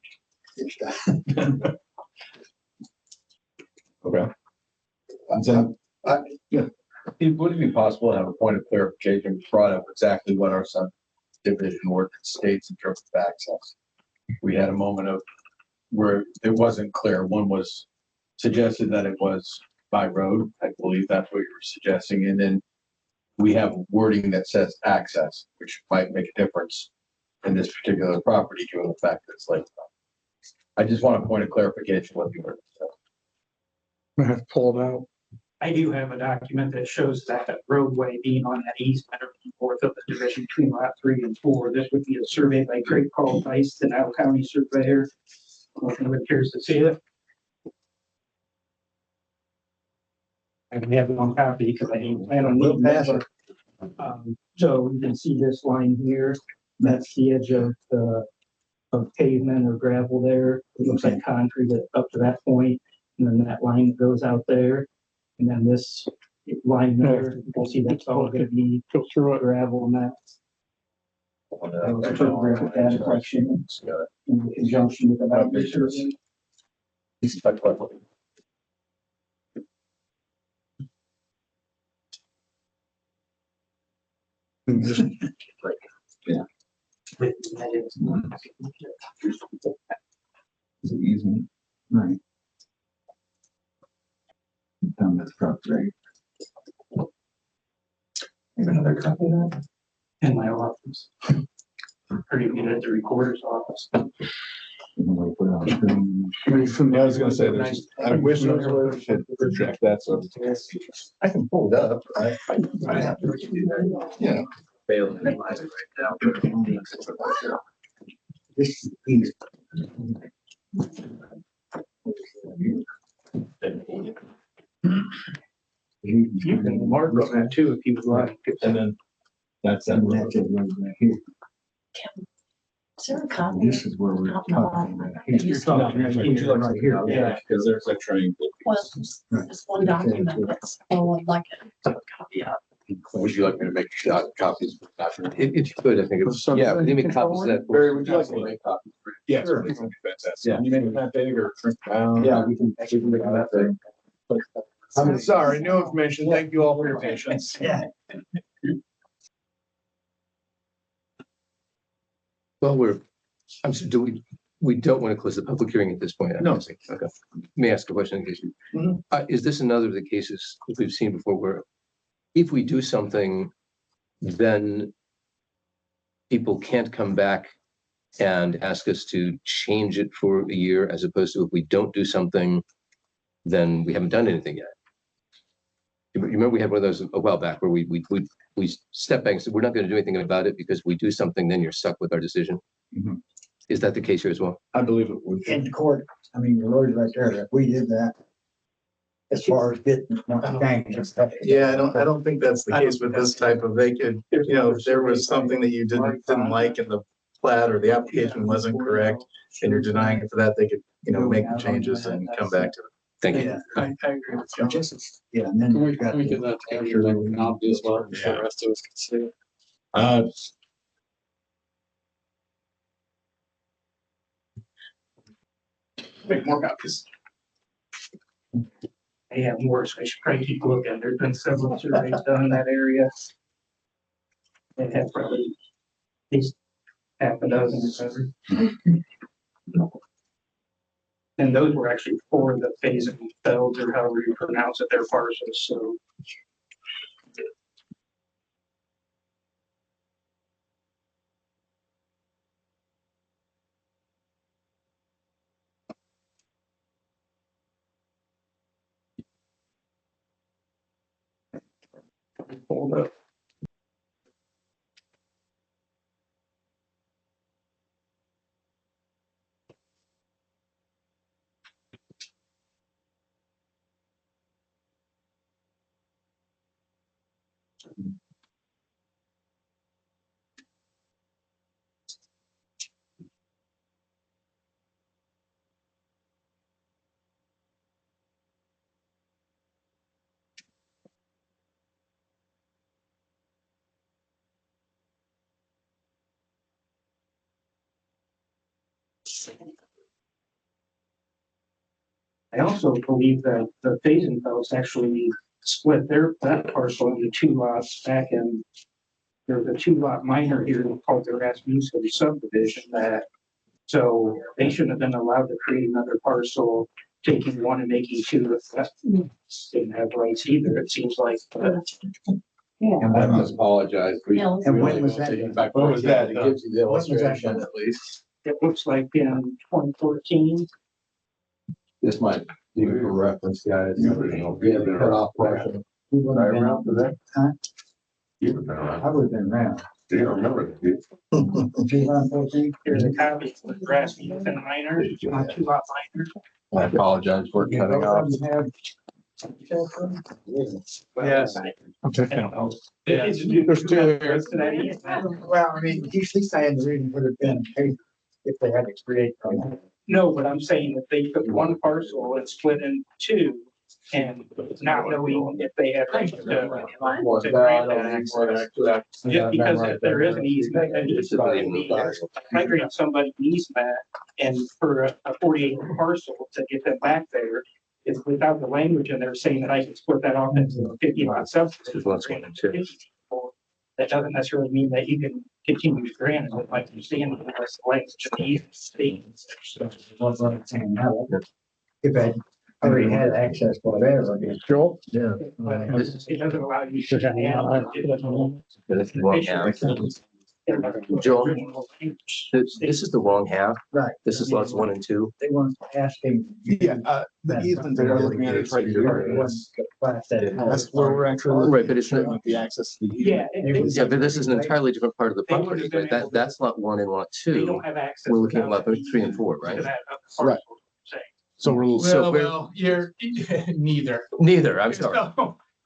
Speaker 1: Okay. And then,
Speaker 11: Would it be possible to have a point of clarification brought up exactly what our subdivision ordinance states in terms of access? We had a moment of where it wasn't clear. One was suggested that it was by road. I believe that's what you were suggesting. And then we have wording that says access, which might make a difference in this particular property given the fact that it's like. I just want a point of clarification what the ordinance says.
Speaker 2: I have to pull it out.
Speaker 7: I do have a document that shows that roadway being on that easement or north of the division between lot 3 and 4. This would be a survey by Craig Paul Tice, the Nile County surveyor. If anyone cares to see it. I only have one copy because I didn't plan on needing that. So you can see this line here. That's the edge of the of pavement or gravel there. It looks like concrete up to that point, and then that line that goes out there. And then this line there, you can see that's all gonna be
Speaker 2: Go through it.
Speaker 7: gravel and that. Topographic data collection in conjunction with the boundary survey.
Speaker 8: right. Down this property.
Speaker 7: Another copy of that in my office. Or you get at the recorder's office.
Speaker 1: I was gonna say, I wish there was a way we could project that, so.
Speaker 4: I can pull it up. Yeah.
Speaker 8: This is.
Speaker 7: You can mark on that too if you would like.
Speaker 11: And then that's that.
Speaker 8: And that's it right here.
Speaker 10: Is there a copy?
Speaker 8: This is where we're talking about.
Speaker 7: You're talking right here.
Speaker 8: Right here.
Speaker 11: Yeah, because there's a triangle.
Speaker 10: Well, this one document that's, oh, I'd like a copy of.
Speaker 11: Would you like me to make copies?
Speaker 12: If you could, I think it's, yeah, let me make copies of that.
Speaker 1: Barry, would you like to make copies? Yes. Fantastic.
Speaker 11: Yeah.
Speaker 1: Can you make it that big or shrink down?
Speaker 11: Yeah, we can make that thing.
Speaker 1: I'm sorry, new information. Thank you all for your patience.
Speaker 8: Yeah.
Speaker 12: Well, I'm sorry, we don't want to close the public hearing at this point. I'm
Speaker 1: No.
Speaker 12: guessing. Okay. Let me ask a question in case you.
Speaker 1: Mhm.
Speaker 12: Is this another of the cases that we've seen before where if we do something, then people can't come back and ask us to change it for a year, as opposed to if we don't do something, then we haven't done anything yet? You remember we had one of those a while back where we stepped back and said, we're not going to do anything about it because we do something, then you're stuck with our decision.
Speaker 1: Mhm.
Speaker 12: Is that the case here as well?
Speaker 1: I believe it would.
Speaker 8: In court, I mean, the road's right there, if we did that. As far as getting, changes.
Speaker 4: Yeah, I don't think that's the case with this type of, they could, you know, if there was something that you didn't like in the plat or the application wasn't correct and you're denying it for that, they could, you know, make the changes and come back to it.
Speaker 12: Thank you.
Speaker 8: Yeah.
Speaker 1: I agree with you.
Speaker 8: Just, yeah, and then.
Speaker 3: Can we,
Speaker 8: you've got
Speaker 3: can we
Speaker 8: the-
Speaker 3: get that after that copy as well, so the rest of us can see it?
Speaker 1: Make more copies.
Speaker 7: I have more, so I should probably keep looking. There's been several surveys done in that area. They have probably at least half a dozen or so. And those were actually for the phase of Felds or however you pronounce it, their parcels, so. Hold up. I also believe that the Phase House actually split that parcel into two lots back in. There's a 2-lot minor here called the Rasmussen subdivision that, so they shouldn't have been allowed to create another parcel, taking one and making two. That didn't have rights either, it seems like.
Speaker 8: And
Speaker 11: I
Speaker 8: when
Speaker 11: must apologize.
Speaker 8: And when was that?
Speaker 11: When was that?
Speaker 4: It gives you the
Speaker 8: When was that
Speaker 4: illustration
Speaker 8: done?
Speaker 4: at least.
Speaker 7: It looks like in 2014.
Speaker 11: This might be for reference, guys.
Speaker 9: Yeah,
Speaker 11: they cut off portion.
Speaker 9: Right around for that?
Speaker 8: Huh?
Speaker 9: You've been around.
Speaker 8: I would have been around.
Speaker 9: Do you remember that? dude?
Speaker 8: 2014?
Speaker 7: Here's a copy of the Rasmussen minor, 2-lot minor.
Speaker 11: I apologize for cutting off.
Speaker 2: Yes.
Speaker 7: I don't know.
Speaker 2: Yeah.
Speaker 7: It's-
Speaker 2: There's two here.
Speaker 8: Well, I mean, he's saying the reason would have been if they had to create.
Speaker 7: No, but I'm saying that they took one parcel and split in two, and not knowing if they had rights to grant that access. Just because if there is an easement, then just I grant somebody an easement and for a 40-acre parcel to get them back there, it's without the language in there saying that I can split that off into a 50-lot subdivision.
Speaker 12: Lots 1 and 2.
Speaker 7: That doesn't necessarily mean that you can continue to grant it, but like you saying, that's the language of the easement states.
Speaker 8: If I already had access, whatever.
Speaker 2: Joel?
Speaker 8: Yeah.
Speaker 7: It doesn't allow you to.
Speaker 12: This is the wrong half. Joel, this is the wrong half.
Speaker 8: Right.
Speaker 12: This is lots 1 and 2.
Speaker 8: They weren't asking.
Speaker 4: Yeah, the easement that we're looking at is right here. That's where we're actually.
Speaker 12: Right, but it's not,
Speaker 4: The access to the.
Speaker 7: Yeah.
Speaker 12: yeah, but this is an entirely different part of the property, right? That's lot 1 and lot
Speaker 7: They
Speaker 12: 2.
Speaker 7: don't have access.
Speaker 12: We're looking at lot 3 and 4, right?
Speaker 4: Right. So we're.
Speaker 12: So we're-
Speaker 2: Well, you're neither.
Speaker 12: Neither, I'm sorry.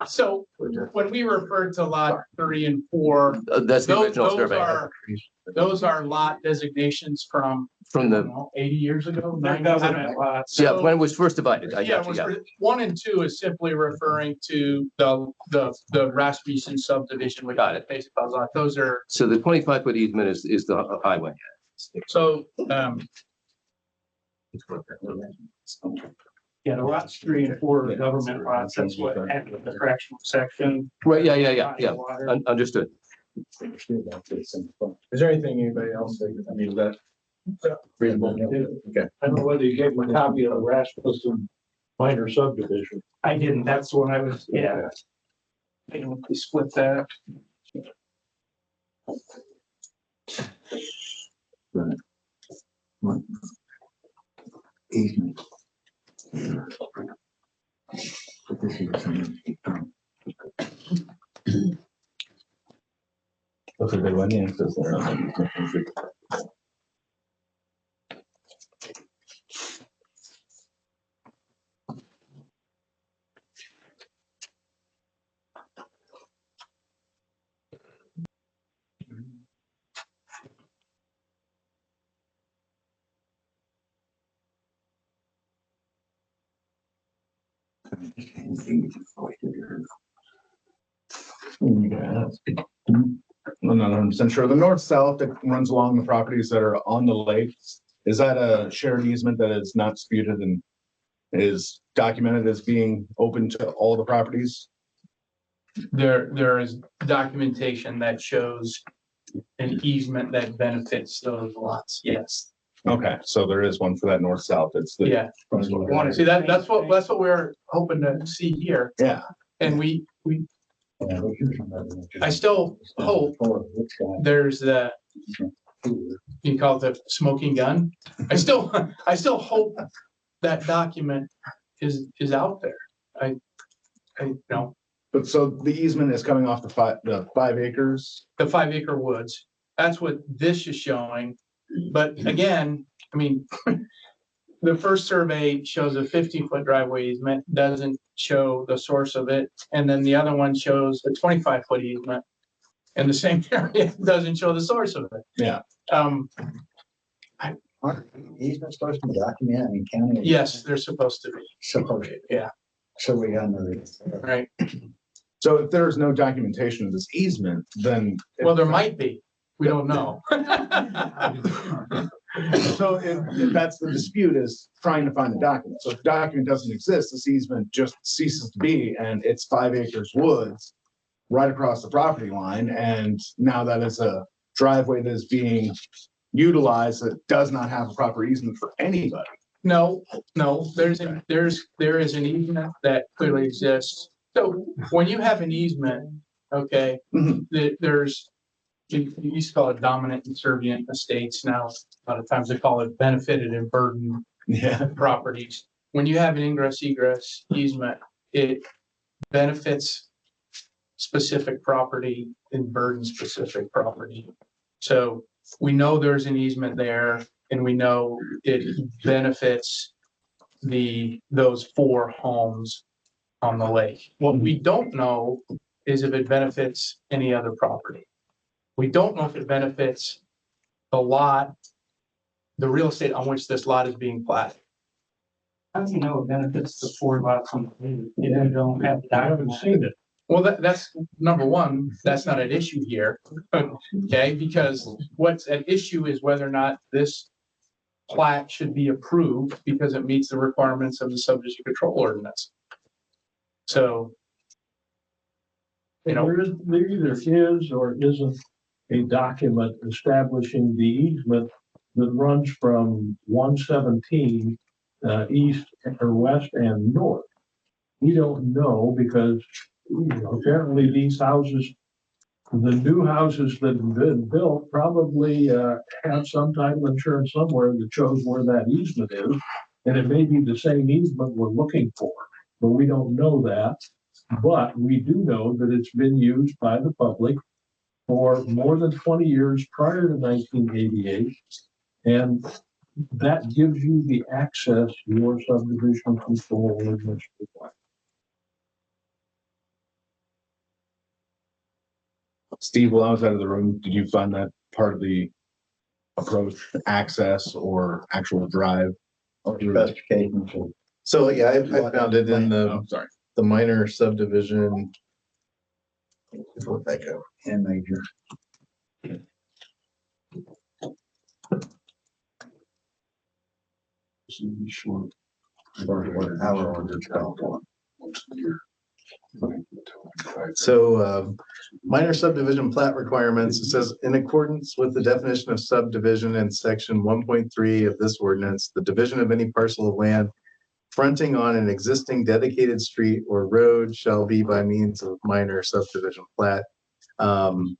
Speaker 2: So when we refer to lot 3 and 4,
Speaker 12: That's the
Speaker 2: those
Speaker 12: original survey.
Speaker 2: those are lot designations from
Speaker 12: From
Speaker 2: I don't
Speaker 12: the,
Speaker 2: know, 80 years ago.
Speaker 7: They're
Speaker 2: 90 I don't
Speaker 7: government
Speaker 2: know.
Speaker 7: lots.
Speaker 12: yeah, when it was first divided, I
Speaker 2: Yeah,
Speaker 12: got you, yeah.
Speaker 2: 1 and 2 is simply referring to the Rasmussen subdivision. Which
Speaker 12: Got
Speaker 2: is basically a lot. Those are,
Speaker 12: So the 25-foot easement is the highway.
Speaker 2: so,
Speaker 7: Yeah, the lots 3 and 4 are government lots, that's what happened with the fractional section.
Speaker 12: Right, yeah. Understood.
Speaker 11: Is there anything anybody else think, I mean, is that reasonable? Okay.
Speaker 5: I don't know whether you gave them a copy of the Rasmussen minor subdivision.
Speaker 7: I didn't, that's when I was, yeah. I don't, we split that.
Speaker 8: Easement. But this is.
Speaker 4: That's a good one, yeah.
Speaker 1: I'm not 100% sure. The north-south that runs along the properties that are on the lake, is that a shared easement that is not disputed and is documented as being open to all the properties?
Speaker 2: there is documentation that shows an easement that benefits those lots. Yes.
Speaker 1: Okay, so there is one for that north-south. It's the.
Speaker 2: Yeah. See, that's what we're hoping to see here.
Speaker 1: Yeah.
Speaker 2: And I still hope there's the, you call it the smoking gun. I still hope that document is out there. I know,
Speaker 1: But so the easement is coming off the 5 acres?
Speaker 2: the 5-acre woods. That's what this is showing. But again, I mean, the first survey shows a 50-foot driveway easement, doesn't show the source of it. And then the other one shows a 25-foot easement in the same area, doesn't show the source of it.
Speaker 1: Yeah.
Speaker 8: Aren't easements supposed to be documented, I mean, county?
Speaker 2: Yes, they're supposed to be,
Speaker 8: Supposed to.
Speaker 2: Yeah.
Speaker 8: So we got another.
Speaker 2: right?
Speaker 1: So if there is no documentation of this easement, then.
Speaker 2: Well, there might be. We don't know.
Speaker 1: So if that's the dispute, is trying to find the document. So if the document doesn't exist, this easement just ceases to be, and it's 5 acres woods right across the property line, and now that is a driveway that is being utilized that does not have a proper easement for anybody.
Speaker 2: No, there is an easement that clearly exists. So when you have an easement, okay,
Speaker 1: Mhm.
Speaker 2: there's, you used to call it dominant and servient estates. Now, a lot of times they call it benefited and burdened
Speaker 1: Yeah.
Speaker 2: properties. When you have an ingress egress easement, it benefits specific property and burdens specific property. So we know there's an easement there and we know it benefits those 4 homes on the lake. What we don't know is if it benefits any other property. We don't know if it benefits the lot, the real estate on which this lot is being platted.
Speaker 7: How do you know it benefits the 4 lots on the lake? You don't have.
Speaker 5: I haven't seen it.
Speaker 2: Well, that's number one, that's not an issue here, okay? Because what's at issue is whether or not this plat should be approved because it meets the requirements of the subdivision control ordinance. So, you know,
Speaker 5: There either is or isn't a document establishing the easement that runs from 117 east or west and north. We don't know because, apparently these houses, the new houses that have been built probably have some type of insurance somewhere that shows where that easement is. And it may be the same easement we're looking for, but we don't know that. But we do know that it's been used by the public for more than 20 years prior to 1988. And that gives you the access your subdivision control ordinance requires.
Speaker 1: Steve, while I was out of the room, did you find that part of the approach, access or actual drive?
Speaker 8: Or specifications of
Speaker 4: So, yeah, I found it in
Speaker 1: Oh, sorry.
Speaker 4: the minor subdivision. Where'd that go?
Speaker 8: and major. Or what our orders call for.
Speaker 4: So, minor subdivision plat requirements, it says, in accordance with the definition of subdivision in section 1.3 of this ordinance, the division of any parcel of land fronting on an existing dedicated street or road shall be by means of minor subdivision plat. And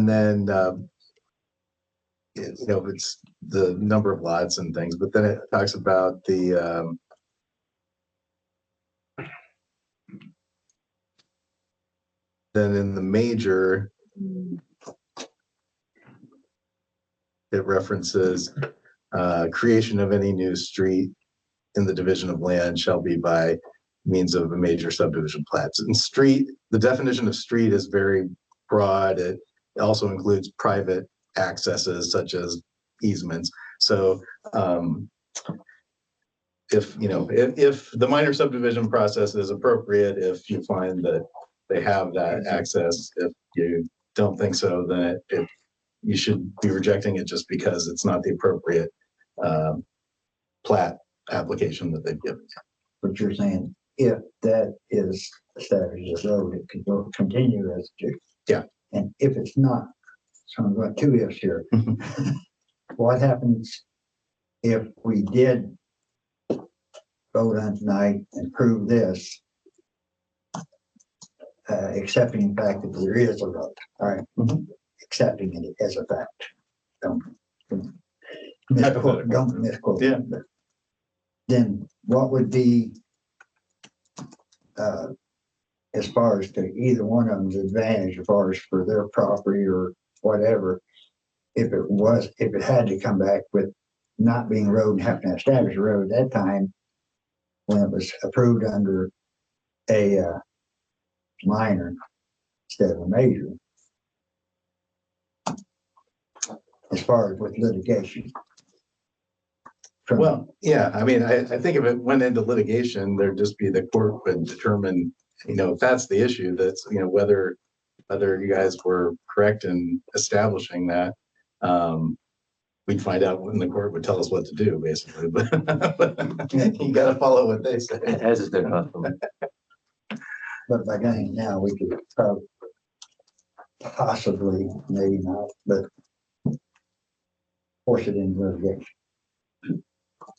Speaker 4: then, it's the number of lots and things, but then it talks about the, then in the major, it references creation of any new street in the division of land shall be by means of a major subdivision plats. And street, the definition of street is very broad. It also includes private accesses such as easements. So if the minor subdivision process is appropriate, if you find that they have that access, if you don't think so, then you should be rejecting it just because it's not the appropriate plat application that they've given.
Speaker 8: But you're saying if that is established as a road, it could go continue as to.
Speaker 4: Yeah.
Speaker 8: And if it's not, so I've got 2 ifs here. What happens if we did vote on tonight and prove this? Accepting the fact that there is a road, all right, accepting it as a fact. Don't misquote.
Speaker 4: Yeah.
Speaker 8: But then what would be, as far as to either one of them's advantage, as far as for their property or whatever, if it had to come back with not being a road and having to establish a road at that time, when it was approved under a minor instead of a major. As far as with litigation.
Speaker 4: Well, yeah, I mean, I think if it went into litigation, there'd just be the court would determine, if that's the issue, that's, whether you guys were correct in establishing that. we'd find out when the court would tell us what to do, basically, but you gotta follow what they say.
Speaker 12: As is their custom.
Speaker 8: But by going now, we could probably, possibly, maybe not, but force it into litigation.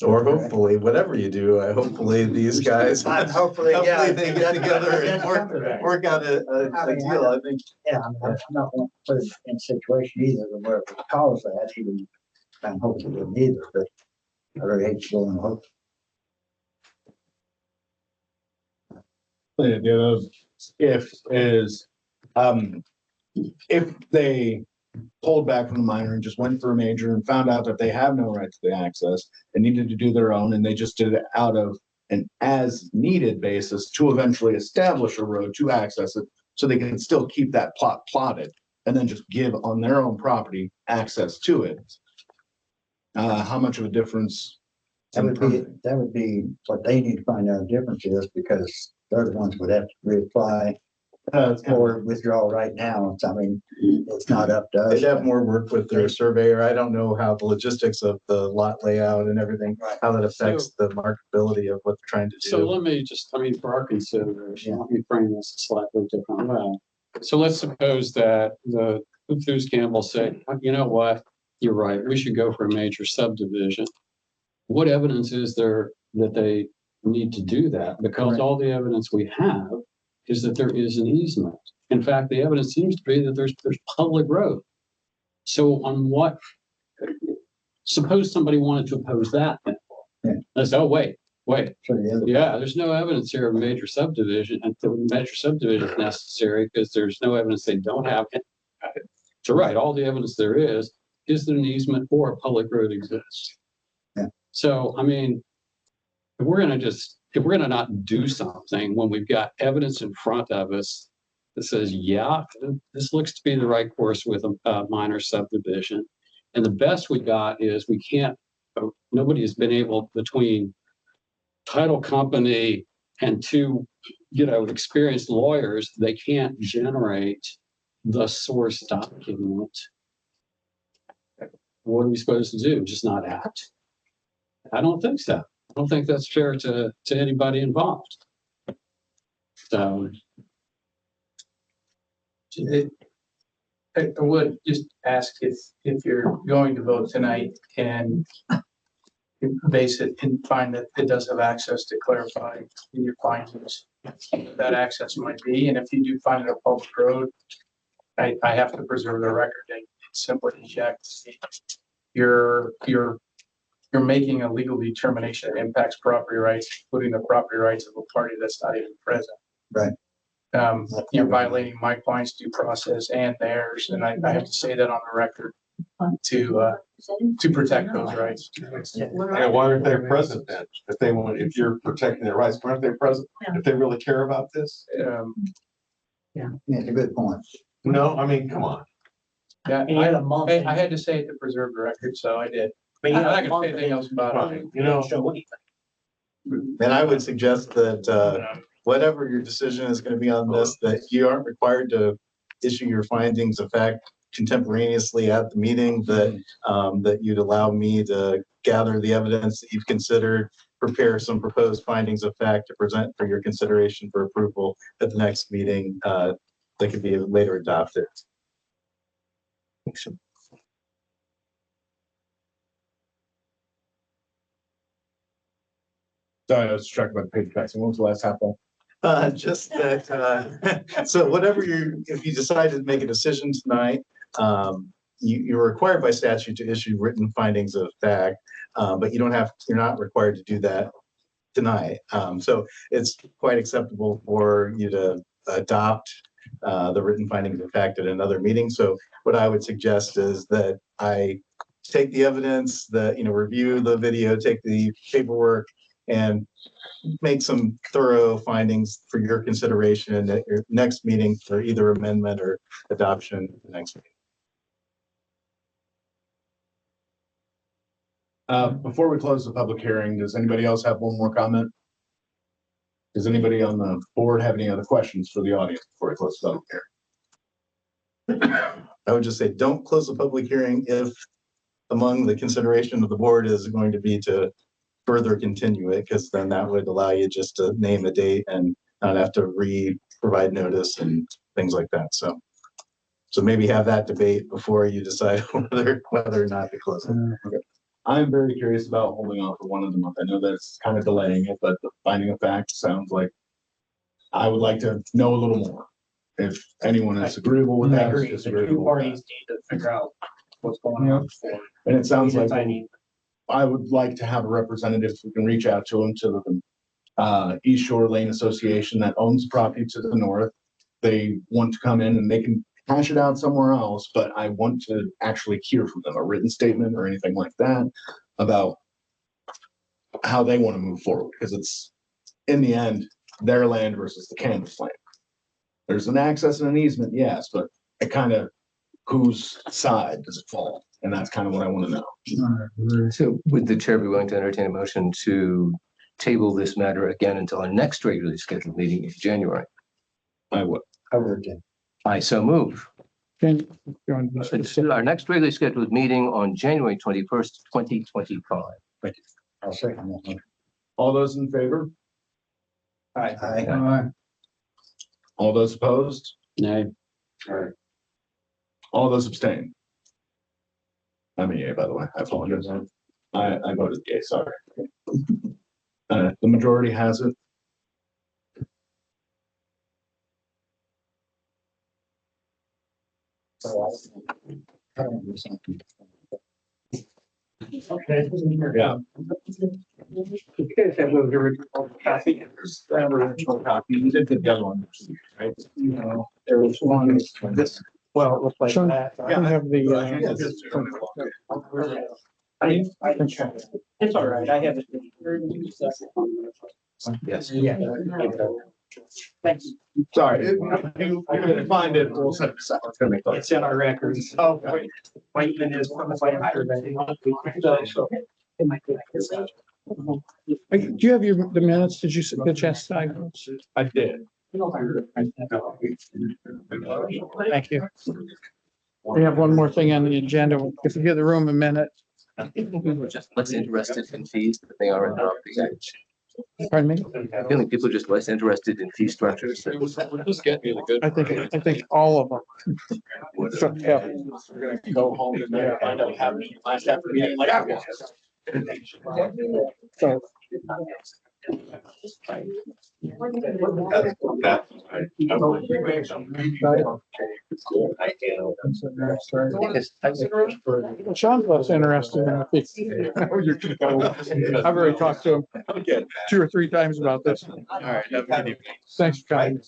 Speaker 4: Or hopefully, whatever you do, hopefully these guys,
Speaker 8: Hopefully,
Speaker 4: hopefully they get together and work out a deal, I think.
Speaker 8: Yeah, I'm not going to put him in a situation either where it would cause that, he would, I'm hoping he wouldn't either, but I really hate to go and hope.
Speaker 1: If they pulled back from the minor and just went for a major and found out that they have no right to the access and needed to do their own, and they just did it out of an as needed basis to eventually establish a road to access it, so they can still keep that plot plotted and then just give on their own property access to it. How much of a difference?
Speaker 8: That would be what they need to find out the difference is, because they're the ones who would have to reapply or withdraw right now. I mean, it's not up to us.
Speaker 4: They'd have more work with their surveyor. I don't know how the logistics of the lot layout and everything, how that affects the marketability of what they're trying to
Speaker 3: So
Speaker 4: do.
Speaker 3: let me just, I mean, for our consideration, let me frame this a slightly different way. So let's suppose that the Booth Campbell said, you know what, you're right, we should go for a major subdivision. What evidence is there that they need to do that? Because all the evidence we have is that there is an easement. In fact, the evidence seems to be that there's public road. So on what, suppose somebody wanted to oppose that. Let's, oh, wait. Yeah, there's no evidence here of a major subdivision, and the major subdivision is necessary because there's no evidence they don't have it. So right, all the evidence there is that an easement or a public road exists.
Speaker 8: Yeah.
Speaker 3: So, I mean, if we're gonna not do something when we've got evidence in front of us that says, yeah, this looks to be the right course with a minor subdivision. And the best we got is we can't, nobody has been able, between title company and two, experienced lawyers, they can't generate the source document. What are we supposed to do? Just not act? I don't think so. I don't think that's fair to anybody involved. So.
Speaker 2: I would just ask if you're going to vote tonight and base it and find that it does have access to clarify in your findings what that access might be, and if you do find it a public road, I have to preserve the record and simply check to see you're making a legal determination that impacts property rights, including the property rights of a party that's not even present.
Speaker 8: Right.
Speaker 2: You're violating my client's due process and theirs, and I have to say that on the record to protect those rights.
Speaker 9: Yeah, why aren't they present then? If you're protecting their rights, why aren't they present? If they really care about this?
Speaker 8: Yeah, it's a good point.
Speaker 9: No, I mean, come on.
Speaker 2: Yeah, I had to say it to preserve the record, so I did. But I'm not gonna say anything else about it.
Speaker 4: And I would suggest that, whatever your decision is gonna be on this, that you aren't required to issue your findings of fact contemporaneously at the meeting, that you'd allow me to gather the evidence that you've considered, prepare some proposed findings of fact to present for your consideration for approval at the next meeting, that could be later adopted.
Speaker 1: Sorry, I was distracted by the page passing. When was the last half one?
Speaker 4: Just that, so whatever if you decide to make a decision tonight, you're required by statute to issue written findings of fact, but you're not required to do that tonight. So it's quite acceptable for you to adopt the written findings of fact at another meeting. So what I would suggest is that I take the evidence, review the video, take the paperwork, and make some thorough findings for your consideration at your next meeting for either amendment or adoption at the next meeting.
Speaker 1: Before we close the public hearing, does anybody else have one more comment? Does anybody on the board have any other questions for the audience before we close the public hearing?
Speaker 4: I would just say, don't close the public hearing if among the consideration of the board is going to be to further continue it, because then that would allow you just to name a date and not have to provide notice and things like that, so. So maybe have that debate before you decide whether or not to close it.
Speaker 13: I'm very curious about holding on for one of the month. I know that's kind of delaying it, but the finding of fact sounds like I would like to know a little more. If anyone is agreeable with
Speaker 7: I
Speaker 13: that.
Speaker 7: agree, the two parties need to figure out what's going on. before
Speaker 13: And it sounds
Speaker 7: we
Speaker 13: like
Speaker 7: decide anything.
Speaker 13: I would like to have a representative who can reach out to them, to the East Shore Lane Association that owns property to the north. They want to come in and they can hash it out somewhere else, but I want to actually hear from them, a written statement or anything like that about how they want to move forward, because it's in the end, their land versus the Campbell's land. There's an access and an easement, yes, but it kind of, whose side does it fall? And that's kind of what I want to know.
Speaker 12: So would the chair be willing to entertain a motion to table this matter again until our next regularly scheduled meeting in January?
Speaker 13: I would.
Speaker 12: I so move.
Speaker 2: Can, you want to-
Speaker 12: Our next regularly scheduled meeting on January 21st, 2025.
Speaker 8: I'll second that.
Speaker 13: All those in favor?
Speaker 8: Aye.
Speaker 13: All those opposed?
Speaker 3: Nay.
Speaker 13: All those abstain? I'm a yea, by the way. I apologize. I voted yea, sorry. The majority has it.
Speaker 7: Okay.
Speaker 13: Yeah.
Speaker 7: Okay, that was the original copy.
Speaker 13: That original copy, you did the other one, right?
Speaker 7: No, there was one, this, well, it looks like
Speaker 2: Sean,
Speaker 7: that.
Speaker 2: I don't have the,
Speaker 7: It's all right, I have it.
Speaker 12: Yes.
Speaker 7: Yeah. Thanks.
Speaker 13: Sorry, if you can find it, we'll set it aside. It's gonna make.
Speaker 7: It's in our records.
Speaker 13: Oh,
Speaker 7: Whiteman is from the fire.
Speaker 2: do you have the minutes? Did you get a chance to sign those?
Speaker 13: I did.
Speaker 2: Thank you. We have one more thing on the agenda. If you give the room a minute.
Speaker 12: I think people are just less interested in fees than they are in property.
Speaker 2: Pardon me?
Speaker 12: I feel like people are just less interested in fee structures.
Speaker 3: We're just getting you the good.
Speaker 2: I think all of them. So, yeah.
Speaker 13: We're gonna go home and find out how many last after meeting like I was.
Speaker 2: So, Sean's less interested in the fee. I've already talked to him 2 or 3 times about this.
Speaker 13: All right. Have a good evening.
Speaker 2: Thanks for coming.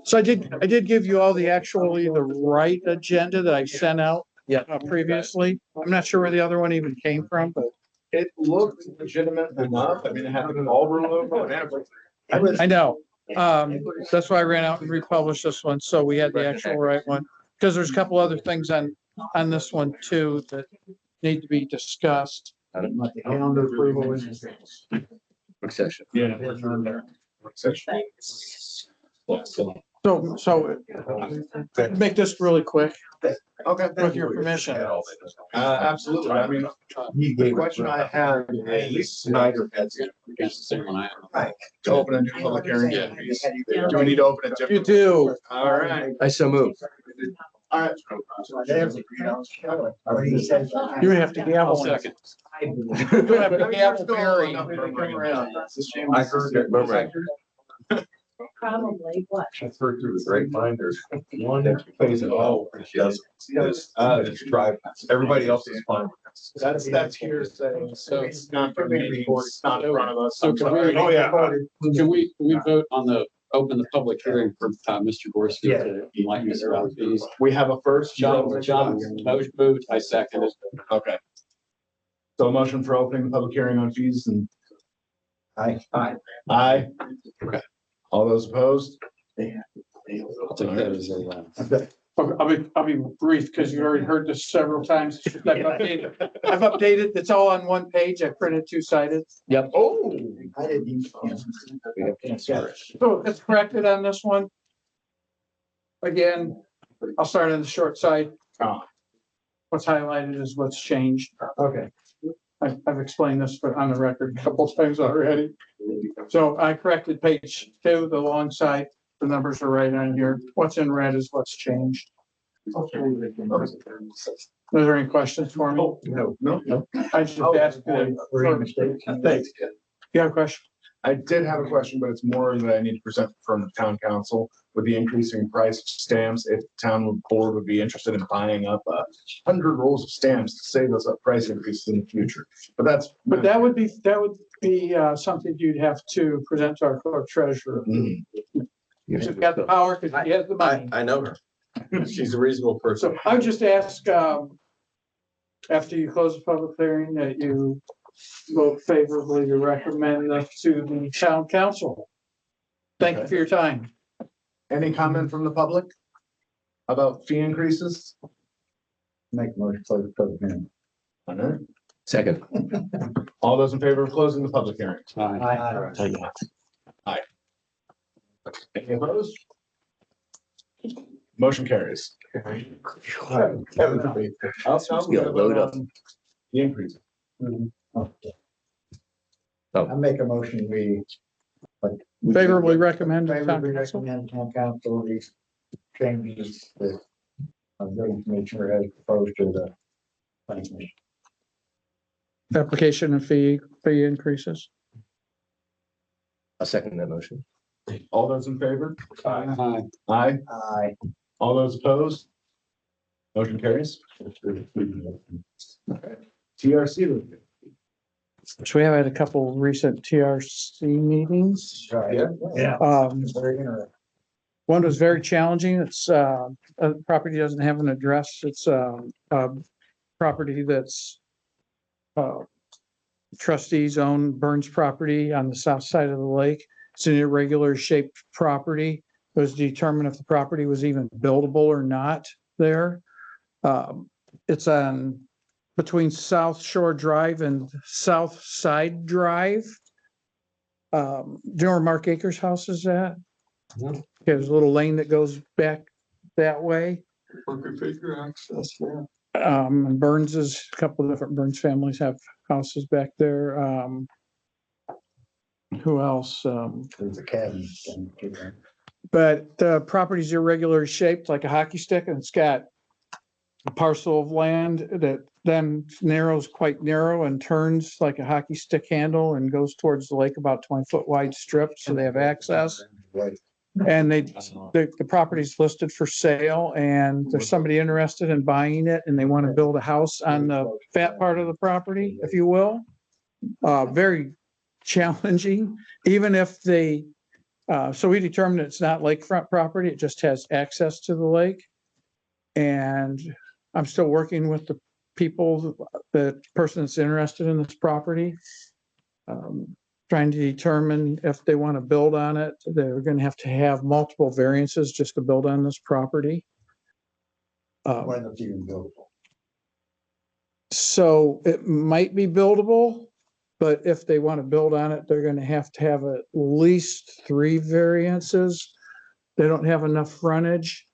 Speaker 2: So I did give you all the right agenda that I sent out.
Speaker 12: Yeah.
Speaker 2: Previously. I'm not sure where the other one even came from, but
Speaker 13: It looked legitimate enough. I mean, it had an all room logo and everything.
Speaker 2: I know. That's why I ran out and republished this one. So we had the actual right one. Because there's a couple other things on this one too that need to be discussed.
Speaker 13: Calendar approval is.
Speaker 12: Work session.
Speaker 13: Yeah. Section.
Speaker 2: So make this really quick
Speaker 13: Okay.
Speaker 2: with your permission.
Speaker 13: Absolutely. I mean, the question I have is Snyder has
Speaker 3: It's the same one I have.
Speaker 13: to open a new public hearing.
Speaker 3: Yeah.
Speaker 13: Do we need to open it?
Speaker 2: You do.
Speaker 13: All right.
Speaker 12: I so move.
Speaker 13: All right.
Speaker 2: You have to gavel.
Speaker 3: Second.
Speaker 2: You have to gavel Barry.
Speaker 13: I heard it.
Speaker 12: Right.
Speaker 10: Probably what?
Speaker 9: I've heard through the grapevine, there's one place at all where she does this, it's drive, everybody else is fine.
Speaker 13: That's hearsay. So it's not from me, it's not in front of us.
Speaker 3: So
Speaker 13: I'm
Speaker 3: can
Speaker 13: sorry.
Speaker 3: we-
Speaker 13: Oh, yeah.
Speaker 3: Can we vote on open the public hearing for Mr. Gorski to enlighten us about these?
Speaker 13: We have a first.
Speaker 3: John motion moved, I seconded.
Speaker 13: Okay. So a motion for opening the public hearing on fees and.
Speaker 8: Aye.
Speaker 13: Aye. Okay. All those opposed?
Speaker 3: I'll take that as a,
Speaker 2: I'll be brief because you already heard this several times. It's just I've updated. It's all on one page. I printed 2-sided.
Speaker 13: Oh.
Speaker 8: I didn't even.
Speaker 2: So it's corrected on this one. Again, I'll start on the short side. what's highlighted is what's changed.
Speaker 8: Okay.
Speaker 2: I've explained this, but on the record a couple of times already. So I corrected page 2, the long side, the numbers are right on here. What's in red is what's changed. Are there any questions for me?
Speaker 1: No.
Speaker 2: I just asked. Thanks. You have a question?
Speaker 1: I did have a question, but it's more that I need to present from the town council with the increasing price of stamps. If the town board would be interested in buying up 100 rolls of stamps to save us a price increase in the future. But
Speaker 2: that would be something you'd have to present to our clerk treasurer. She's got the power because she has the money.
Speaker 11: I know her. She's a reasonable person.
Speaker 2: So I would just ask, after you close the public hearing, that you vote favorably to recommend this to the town council. Thank you for your time.
Speaker 1: Any comment from the public about fee increases?
Speaker 8: Make a motion for the public hearing.
Speaker 12: Second.
Speaker 1: All those in favor of closing the public hearing?
Speaker 8: Aye.
Speaker 1: Any opposed? Motion carries.
Speaker 8: I'll
Speaker 12: load up.
Speaker 1: The increase.
Speaker 8: Okay. I make a motion, we
Speaker 2: Favorably recommend to the town
Speaker 8: favorably
Speaker 2: council.
Speaker 8: recommend town council these changes that building commissioner has proposed to the planning commission.
Speaker 2: Application and fee increases.
Speaker 12: I'll second that motion.
Speaker 1: All those in favor?
Speaker 3: Aye.
Speaker 1: Aye.
Speaker 8: Aye.
Speaker 1: All those opposed? Motion carries. TRC review.
Speaker 2: So we have had a couple recent TRC meetings.
Speaker 8: Right.
Speaker 1: Yeah.
Speaker 8: Very interesting.
Speaker 2: One was very challenging. It's property doesn't have an address. It's property that's trustees own Burns property on the south side of the lake. It's an irregular shaped property. It was determined if the property was even buildable or not there. It's on between South Shore Drive and South Side Drive. Do you know where Mark Akers' house is at? There's a little lane that goes back that way. And Burns's, a couple of different Burns families have houses back there. Who else?
Speaker 8: There's a cabin.
Speaker 2: But the property's irregularly shaped like a hockey stick, and it's got a parcel of land that then narrows quite narrow and turns like a hockey stick handle and goes towards the lake, about 20-foot wide strip, so they have access.
Speaker 8: Right.
Speaker 2: And the property's listed for sale, and there's somebody interested in buying it, and they want to build a house on the fat part of the property, if you will. Very challenging, even if they, so we determined it's not lakefront property, it just has access to the lake. And I'm still working with the people, the person that's interested in this property. Trying to determine if they want to build on it. They're going to have multiple variances just to build on this property.
Speaker 8: Why not even buildable?
Speaker 2: So it might be buildable, but if they want to build on it, they're going to have at least 3 variances. They don't have enough frontage.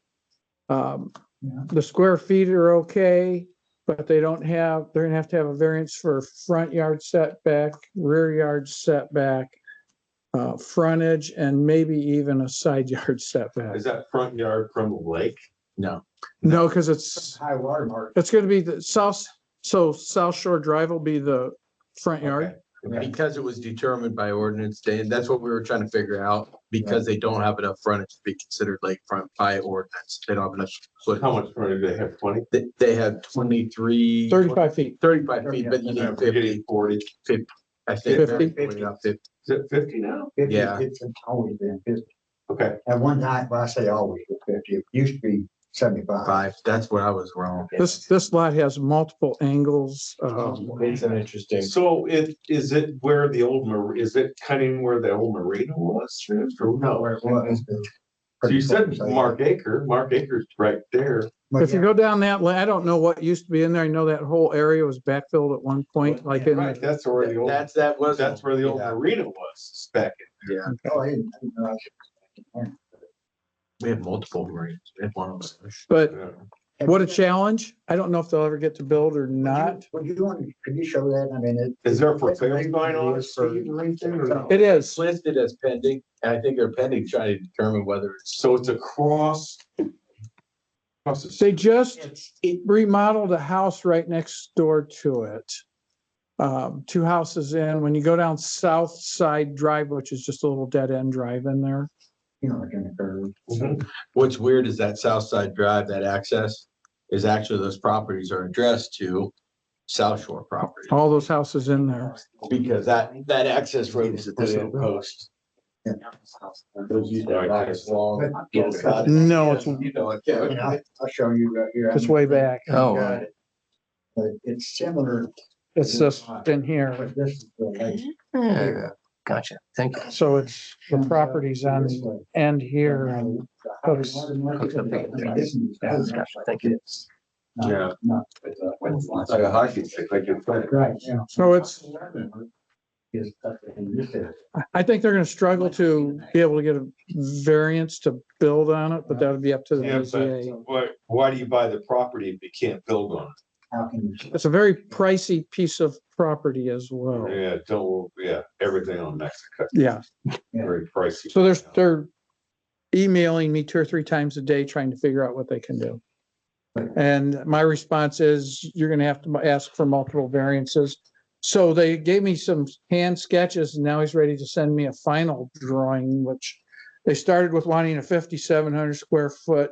Speaker 2: The square feet are okay, but they're going to have to have a variance for front yard setback, rear yard setback, frontage, and maybe even a side yard setback.
Speaker 9: Is that front yard from the lake?
Speaker 2: No, because it's
Speaker 8: High water mark.
Speaker 2: going to be the south. So South Shore Drive will be the front yard.
Speaker 11: Because it was determined by ordinance, and that's what we were trying to figure out, because they don't have enough frontage to be considered lakefront by ordinance. They don't have enough.
Speaker 9: How much frontage do they have? 20?
Speaker 11: They have 35 feet, but you need 50,
Speaker 9: 40.
Speaker 11: 50. I think.
Speaker 2: 50.
Speaker 11: 50.
Speaker 9: Is it 50 now?
Speaker 8: 50,
Speaker 11: Yeah.
Speaker 8: It's always been 50.
Speaker 9: Okay.
Speaker 8: At one time, well, I say always was 50. It used to be 75.
Speaker 11: That's where I was wrong.
Speaker 2: This lot has multiple angles.
Speaker 11: It's an interesting.
Speaker 9: So is it where the old, is it cutting where the old marina was? Or no?
Speaker 8: Where it was.
Speaker 9: So you said Mark Acres right there.
Speaker 2: If you go down that lane, I don't know what used to be in there. I know that whole area was backfilled at one point, like in.
Speaker 9: Right, that's where the old,
Speaker 11: That's
Speaker 9: where the old
Speaker 11: yeah.
Speaker 9: marina was back in.
Speaker 11: Yeah,
Speaker 8: Oh, I didn't know.
Speaker 11: we have multiple marines. We have one of those.
Speaker 2: But
Speaker 9: Yeah.
Speaker 2: What a challenge. I don't know if they'll ever get to build or not.
Speaker 8: Would you want, could you show that? I mean, it.
Speaker 9: Is there for sales going on, Steve, or anything, or no?
Speaker 2: It is.
Speaker 11: Listed as pending, and I think they're pending trying to determine whether it's.
Speaker 9: So it's across. Across the
Speaker 2: They just remodeled a house right next door to it. 2 houses in, when you go down South Side Drive, which is just a little dead end drive in there.
Speaker 8: You know, like in the curve.
Speaker 11: What's weird is that South Side Drive, that access is actually those properties are addressed to South Shore property.
Speaker 2: All those houses in there.
Speaker 11: Because that access road is at this little post.
Speaker 8: Yeah.
Speaker 11: Those used to have nice long little cottages.
Speaker 2: No, it's,
Speaker 11: You know, it,
Speaker 8: I
Speaker 11: Kevin.
Speaker 8: mean, I'll show you right here.
Speaker 2: it's way back.
Speaker 12: Oh,
Speaker 8: Got it. But it's similar,
Speaker 2: It's just in here.
Speaker 8: but this is the lake.
Speaker 12: yeah, gotcha. Thank you.
Speaker 2: So it's the properties on
Speaker 8: This way.
Speaker 2: end here and Hooks.
Speaker 12: Hooks up there. Gotcha. Thank you.
Speaker 9: Yeah. It's like a hockey stick, like you're playing.
Speaker 8: Right, yeah.
Speaker 2: so it's,
Speaker 8: Is up in this area.
Speaker 2: I think they're gonna struggle to be able to get a variance to build on it, but that would be up to the
Speaker 9: Yeah,
Speaker 2: BZA.
Speaker 9: but why do you buy the property if you can't build on
Speaker 8: How can you?
Speaker 2: It's a very pricey piece of property as well.
Speaker 9: it? Yeah, everything on Mexico,
Speaker 2: Yeah,
Speaker 9: very pricey.
Speaker 2: so they're emailing me 2 or 3 times a day trying to figure out what they can do. And my response is, you're gonna have to ask for multiple variances. So they gave me some hand sketches and now he's ready to send me a final drawing, which they started with wanting a 5,700 square foot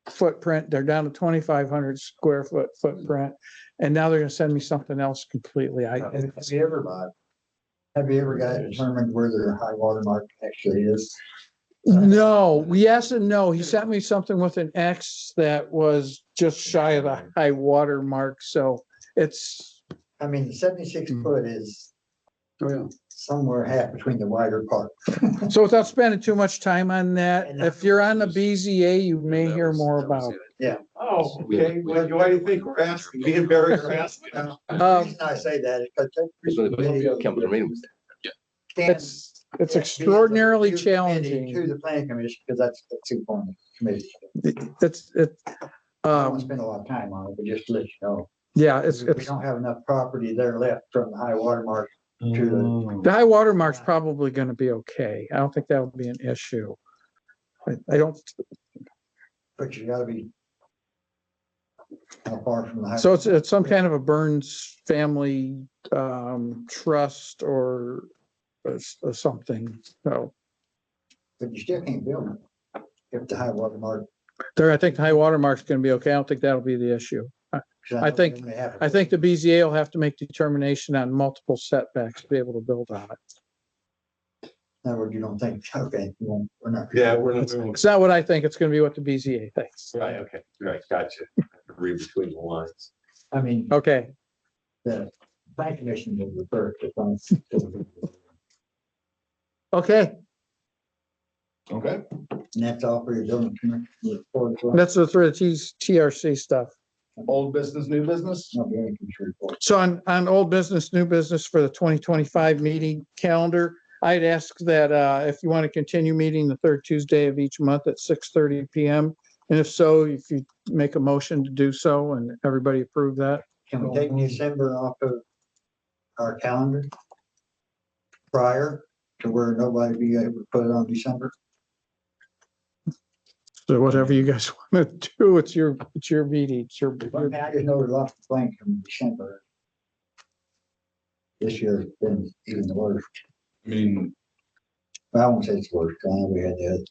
Speaker 2: footprint. They're down to 2,500 square foot footprint. And now they're gonna send me something else completely.
Speaker 8: Have you ever got determined where their high water mark actually is?
Speaker 2: No, yes and no. He sent me something with an X that was just shy of the high water mark, so it's,
Speaker 8: I mean, the 76 foot is
Speaker 2: oh yeah.
Speaker 8: somewhere half between the wider part.
Speaker 2: So without spending too much time on that, if you're on the BZA, you may hear more about.
Speaker 9: Oh, okay, why do you think we're asking, being very fast?
Speaker 8: The
Speaker 2: Um,
Speaker 8: reason I say that is
Speaker 12: That's when the
Speaker 8: because.
Speaker 12: Campbell Marine was there.
Speaker 2: It's extraordinarily
Speaker 8: To
Speaker 2: challenging.
Speaker 8: the planning commission, because that's the 2 point committee.
Speaker 2: It's,
Speaker 8: I won't spend a lot of time on it, but just to let you know.
Speaker 2: yeah, it's,
Speaker 8: We don't have enough property there left from the high water mark to the.
Speaker 2: the high water mark's probably gonna be okay. I don't think that would be an issue. I don't,
Speaker 8: But you gotta be. How far from the high.
Speaker 2: so it's some kind of a Burns family, trust or something, so.
Speaker 8: But you still can't build it. If the high water mark.
Speaker 2: There, I think the high water mark's gonna be okay. I don't think that'll be the issue.
Speaker 8: 'cause
Speaker 2: I
Speaker 8: know
Speaker 2: think-
Speaker 8: they only have-
Speaker 2: I think the BZA will have to make determination on multiple setbacks to be able to build on it.
Speaker 8: In other words, you don't think, okay, we're not.
Speaker 9: Yeah, we're not.
Speaker 2: It's not what I think, it's gonna be what the BZA thinks.
Speaker 9: Right, okay, right, gotcha. Read between the lines.
Speaker 8: I mean,
Speaker 2: Okay,
Speaker 8: the planning commission would refer to funds.
Speaker 2: okay,
Speaker 1: Okay.
Speaker 8: And that's all for your building permit.
Speaker 2: that's the for the TRC stuff.
Speaker 1: Old business, new business?
Speaker 8: Not building commission report.
Speaker 2: So on old business, new business for the 2025 meeting calendar, I'd ask that if you want to continue meeting the 3rd Tuesday of each month at 6:30 PM. And if so, if you make a motion to do so and everybody approve that.
Speaker 8: Can we take December off of our calendar? Prior to where nobody be able to put it on December?
Speaker 2: So whatever you guys want to do, it's your meeting, it's your.
Speaker 8: I mean, I just know we lost the blank from December. This year's been even the worst.
Speaker 1: I mean,
Speaker 8: Well, I won't say it's worse, 'cause I know we had that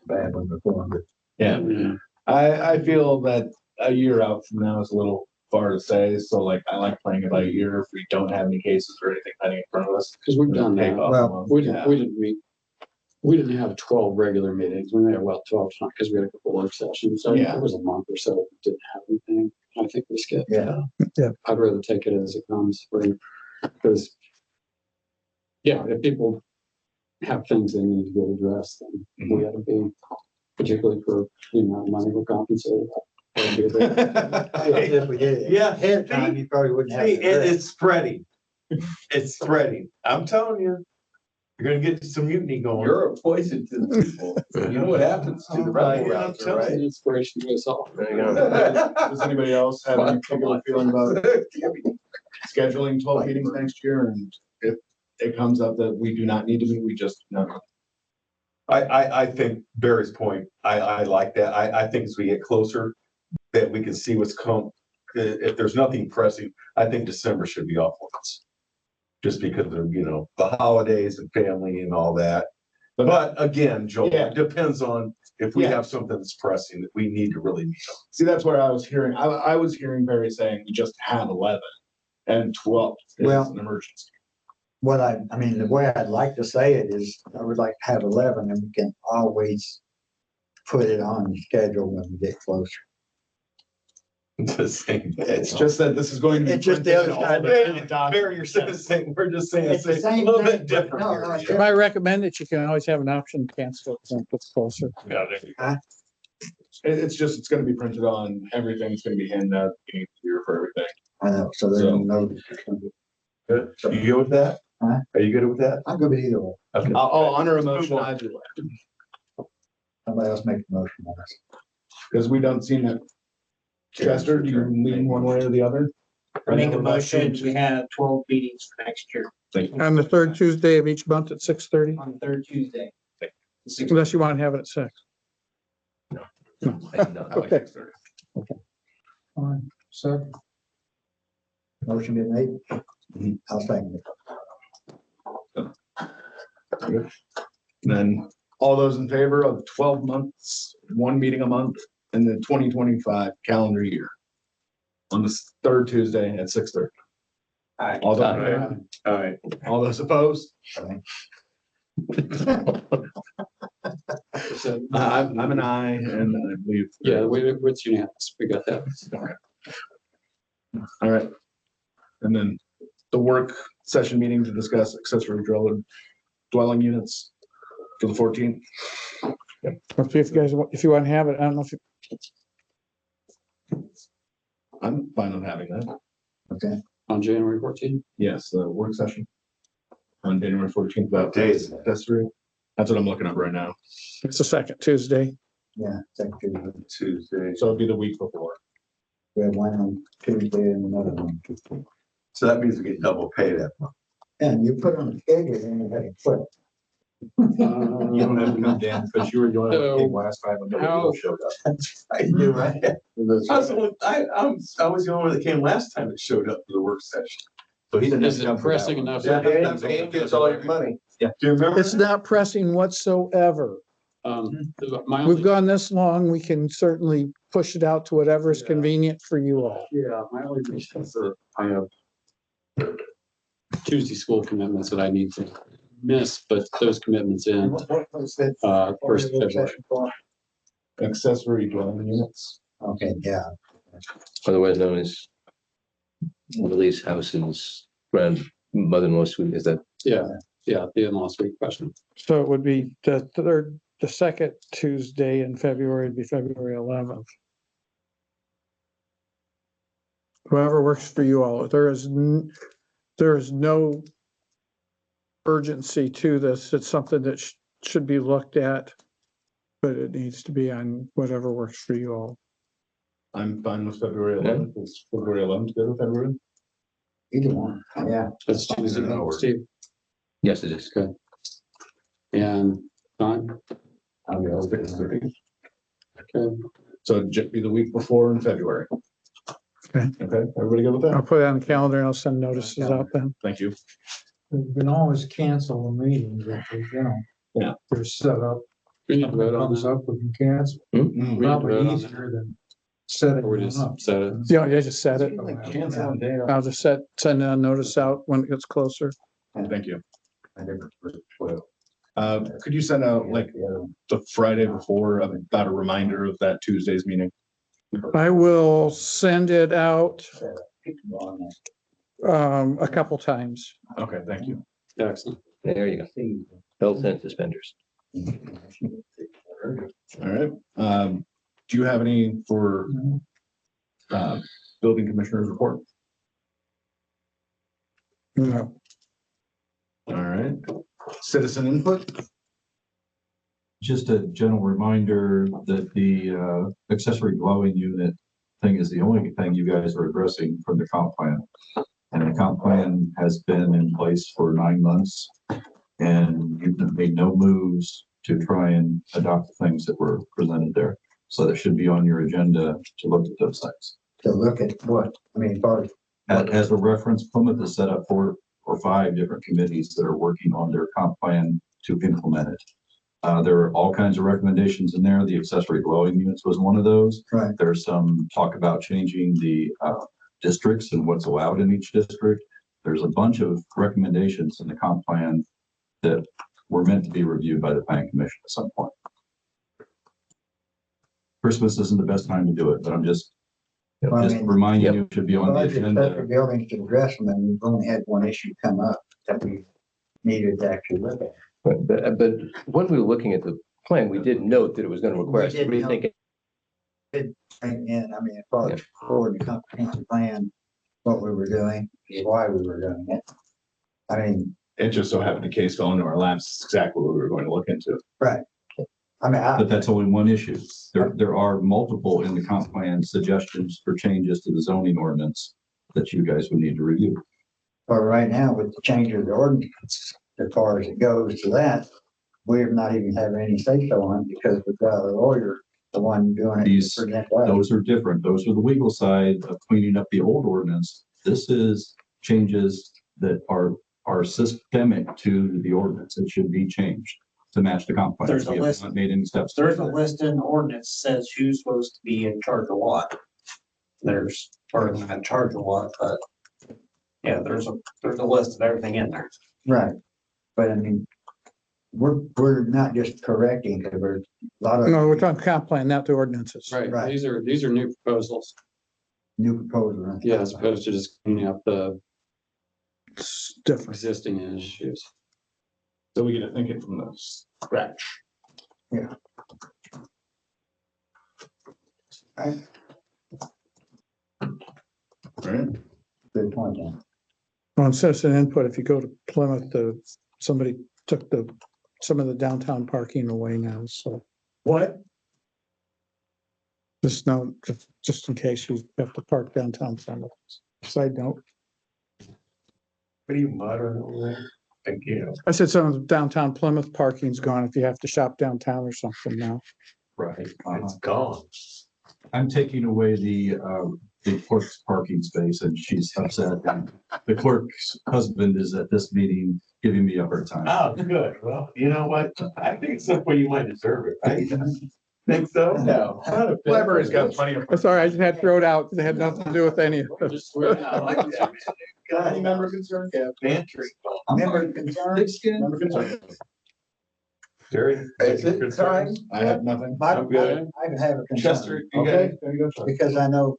Speaker 8: bad one before, but
Speaker 13: Yeah, I feel that a year out from now is a little far to say, so like, I like playing it by ear if we don't have any cases or anything pending in front of us.
Speaker 3: Because we've done
Speaker 13: Take
Speaker 3: that.
Speaker 13: off a
Speaker 8: Well,
Speaker 13: month.
Speaker 3: We didn't meet. We didn't have 12 regular meetings. We had, well, 12, because we had a couple work sessions. So
Speaker 13: Yeah.
Speaker 3: it was a month or so. We didn't have anything. I think we skipped.
Speaker 8: Yeah.
Speaker 2: Yeah.
Speaker 3: I'd rather take it as it comes, because, yeah, if people have things they need to get addressed, then we gotta be, particularly for, money we're compensated.
Speaker 8: if we did it
Speaker 9: Yeah.
Speaker 8: ahead of time, you probably wouldn't have.
Speaker 9: See,
Speaker 8: to do it.
Speaker 9: it's spreading. It's spreading. I'm telling you. You're gonna get some mutiny going.
Speaker 11: You're a poison to the people. You know what happens to the rebel rouser, right?
Speaker 3: Inspiration to us all.
Speaker 12: There you go.
Speaker 1: Does anybody else have any particular feeling about scheduling 12 meetings next year? And if it comes up that we do not need to meet, we just, no.
Speaker 9: I think Barry's point, I like that. I think as we get closer, that we can see what's come. If there's nothing pressing, I think December should be off limits. Just because of, the holidays and family and all that. But again, Joel,
Speaker 1: Yeah.
Speaker 9: it depends on if we
Speaker 1: Yeah.
Speaker 9: have something that's pressing that we need to really meet on.
Speaker 1: See, that's where I was hearing, I was hearing Barry saying we just had 11 and 12 is
Speaker 8: Well-
Speaker 1: an emergency.
Speaker 8: What I mean, the way I'd like to say it is, I would like to have 11 and we can always put it on schedule when we get closer.
Speaker 9: The same.
Speaker 1: It's just that this is going to be.
Speaker 8: It's just the other side.
Speaker 9: Barry, you're saying the same, we're just saying
Speaker 8: It's the
Speaker 9: a
Speaker 8: same
Speaker 9: little
Speaker 8: thing,
Speaker 9: bit different
Speaker 8: but no,
Speaker 9: here.
Speaker 8: it's-
Speaker 2: If I recommend it, you can always have an option to cancel it when it gets closer.
Speaker 9: Yeah, there you go.
Speaker 1: It's just, it's gonna be printed on, everything's gonna be handed out beginning of the year for everything.
Speaker 8: I know, so there's
Speaker 1: So-
Speaker 8: no,
Speaker 9: Good. You good with that?
Speaker 8: Huh?
Speaker 9: Are you good with that?
Speaker 8: I'm good with either one.
Speaker 9: Okay.
Speaker 1: I'll honor a motion either way,
Speaker 8: Somebody else make the motion on this.
Speaker 1: because we don't seem that. Chester, do you lean one way or the other?
Speaker 14: Make a motion, we have 12 meetings for next year
Speaker 2: On the third Tuesday of each month at 6:30,
Speaker 14: on the third Tuesday.
Speaker 2: unless you want to have it at 6. Okay.
Speaker 6: Fine, second.
Speaker 8: Motion been made? I'll second it.
Speaker 1: Then all those in favor of 12 months, one meeting a month in the 2025 calendar year. On the third Tuesday at 6:30.
Speaker 14: Aye.
Speaker 1: All those,
Speaker 9: All right.
Speaker 1: all those opposed? I'm an aye, and I believe.
Speaker 3: Yeah, it's unanimous. We got that.
Speaker 1: All right. And then the work session meeting to discuss accessory dwelling units for the 14th.
Speaker 2: If you guys, if you want to have it, I don't know if you.
Speaker 1: I'm fine with having that.
Speaker 8: Okay.
Speaker 3: On January 14th.
Speaker 1: Yes, the work session. On January 14th, about
Speaker 9: Days.
Speaker 1: accessory. That's what I'm looking up right now.
Speaker 2: It's the second Tuesday.
Speaker 8: Yeah, second Tuesday.
Speaker 9: Tuesday.
Speaker 1: So it'd be the week before.
Speaker 8: We have one on Tuesday and another one.
Speaker 9: So that means we get double pay that month.
Speaker 8: And you put on the schedule and you had to put.
Speaker 4: You don't have to come down, because you were the only one that came last time when
Speaker 3: How-
Speaker 4: nobody showed up.
Speaker 9: I knew, right? I was the only one that came last time that showed up for the work session.
Speaker 4: So he didn't have
Speaker 3: Is
Speaker 4: to
Speaker 3: it
Speaker 4: come for that
Speaker 3: pressing
Speaker 4: one.
Speaker 3: enough?
Speaker 11: And gets all your money.
Speaker 9: Do you remember?
Speaker 2: It's not pressing whatsoever.
Speaker 3: My
Speaker 2: We've
Speaker 3: only,
Speaker 2: gone this long, we can certainly push it out to whatever is convenient for you all.
Speaker 3: yeah, my only reason is that I have Tuesday school commitments that I need to miss, but those commitments in, first of February.
Speaker 1: Accessory dwelling units.
Speaker 8: Okay, yeah.
Speaker 12: Otherwise known as Lily's house's grandmother-in-law suite, is that?
Speaker 3: Yeah, the in-law suite question.
Speaker 2: So it would be the second Tuesday in February would be February 11th. Whoever works for you all, there is no urgency to this. It's something that should be looked at, but it needs to be on whatever works for you all.
Speaker 1: I'm fine with February 11th. Is February 11th good with everyone?
Speaker 8: Either one, yeah.
Speaker 3: That's Tuesday, Steve.
Speaker 12: Yes, it is.
Speaker 3: Good. And Don?
Speaker 1: I'll stick with it.
Speaker 3: Okay.
Speaker 1: So it'd just be the week before in February.
Speaker 2: Okay.
Speaker 1: Okay, everybody good with
Speaker 2: I'll
Speaker 1: that?
Speaker 2: put it on the calendar and I'll send notices out then.
Speaker 1: Thank you.
Speaker 6: You can always cancel the meetings if
Speaker 1: Yeah.
Speaker 6: they're set up.
Speaker 3: We need to vote on
Speaker 6: Comes
Speaker 3: that.
Speaker 6: up, we can cancel.
Speaker 3: We need to vote
Speaker 6: Probably
Speaker 3: on that.
Speaker 6: easier than setting
Speaker 3: Or we
Speaker 6: them
Speaker 3: just
Speaker 6: up.
Speaker 3: set it.
Speaker 2: Yeah, I just set it.
Speaker 1: Cancel a day.
Speaker 2: I'll just send a notice out when it gets closer.
Speaker 1: Thank you.
Speaker 8: I never put 12.
Speaker 1: Could you send out like the Friday before about a reminder of that Tuesday's meeting?
Speaker 2: I will send it out a couple times.
Speaker 1: Okay, thank you.
Speaker 3: Excellent.
Speaker 12: There you go. Belt and suspenders.
Speaker 1: All right. Do you have any for building commissioner's report?
Speaker 2: No.
Speaker 1: All right. citizen input.
Speaker 15: Just a general reminder that the accessory dwelling unit thing is the only thing you guys are addressing from the comp plan. And the comp plan has been in place for 9 months. And you've made no moves to try and adopt the things that were presented there. So that should be on your agenda to look at those things.
Speaker 8: To look at what, I mean, part
Speaker 15: As a reference, Plymouth has set up 4 or 5 different committees that are working on their comp plan to implement it. There are all kinds of recommendations in there. The accessory dwelling units was one of those.
Speaker 8: Right.
Speaker 15: There's some talk about changing the districts and what's allowed in each district. There's a bunch of recommendations in the comp plan that were meant to be reviewed by the planning commission at some point. Christmas isn't the best time to do it, but I'm just reminding you, it should be on the agenda.
Speaker 8: buildings to address them, and we've only had one issue come up that we needed to actually look at.
Speaker 12: But when we were looking at the plan, we did note that it was going to require.
Speaker 8: We did note. And I mean, as far as for the comprehensive plan, what we were doing, why we were doing it. I mean,
Speaker 13: It just so happened the case fell into our laps. It's exactly what we were going to look into.
Speaker 8: right. I mean,
Speaker 15: But that's only one issue. There are multiple in the comp plan suggestions for changes to the zoning ordinance that you guys would need to review.
Speaker 8: but right now with the change of the ordinance, as far as it goes to that, we're not even having any say so on it because we've got a lawyer, the one doing it.
Speaker 15: These,
Speaker 8: to present that.
Speaker 15: those are different. Those are the legal side of cleaning up the old ordinance. This is changes that are systemic to the ordinance. It should be changed to match the comp plan.
Speaker 14: There's a
Speaker 15: We have
Speaker 14: list.
Speaker 15: not made any steps.
Speaker 14: There's a list in the ordinance says who's supposed to be in charge of what. There's, or not in charge of what, but yeah, there's a list of everything in there.
Speaker 8: Right. But I mean, we're not just correcting, because there's a lot of.
Speaker 2: No, we're talking comp plan, not the ordinances.
Speaker 3: Right,
Speaker 8: Right.
Speaker 3: these are new proposals.
Speaker 8: New proposal.
Speaker 3: Yeah, as opposed to just cleaning up the
Speaker 2: It's different.
Speaker 3: existing issues.
Speaker 13: So we get to thinking from the scratch. Right?
Speaker 8: Good point, Dan.
Speaker 2: On citizen input, if you go to Plymouth, somebody took some of the downtown parking away now, so
Speaker 14: What?
Speaker 2: just in case you have to park downtown Plymouth. Side note,
Speaker 5: What are you muttering over there? Thank you.
Speaker 2: I said some of the downtown Plymouth parking's gone if you have to shop downtown or something now.
Speaker 15: Right.
Speaker 5: It's gone.
Speaker 15: I'm taking away the clerk's parking space and she's upset. And the clerk's husband is at this meeting giving me a hard time.
Speaker 5: Oh, good. Well, you know what? I think it's the way you might deserve it, right? Think so?
Speaker 11: No.
Speaker 13: Library's got plenty of.
Speaker 2: I'm sorry, I just had to throw it out. It had nothing to do with any of it.
Speaker 3: Just swear
Speaker 5: I like that.
Speaker 13: Any member concerned? Yeah.
Speaker 5: Pantry.
Speaker 8: Member concerns?
Speaker 13: Member concerned?
Speaker 5: Jerry?
Speaker 8: Is it time?
Speaker 1: I have nothing.
Speaker 8: I
Speaker 5: I'm good.
Speaker 8: have a
Speaker 5: Chester,
Speaker 8: concern,
Speaker 5: you got
Speaker 8: okay?
Speaker 13: There you go.
Speaker 8: Because I know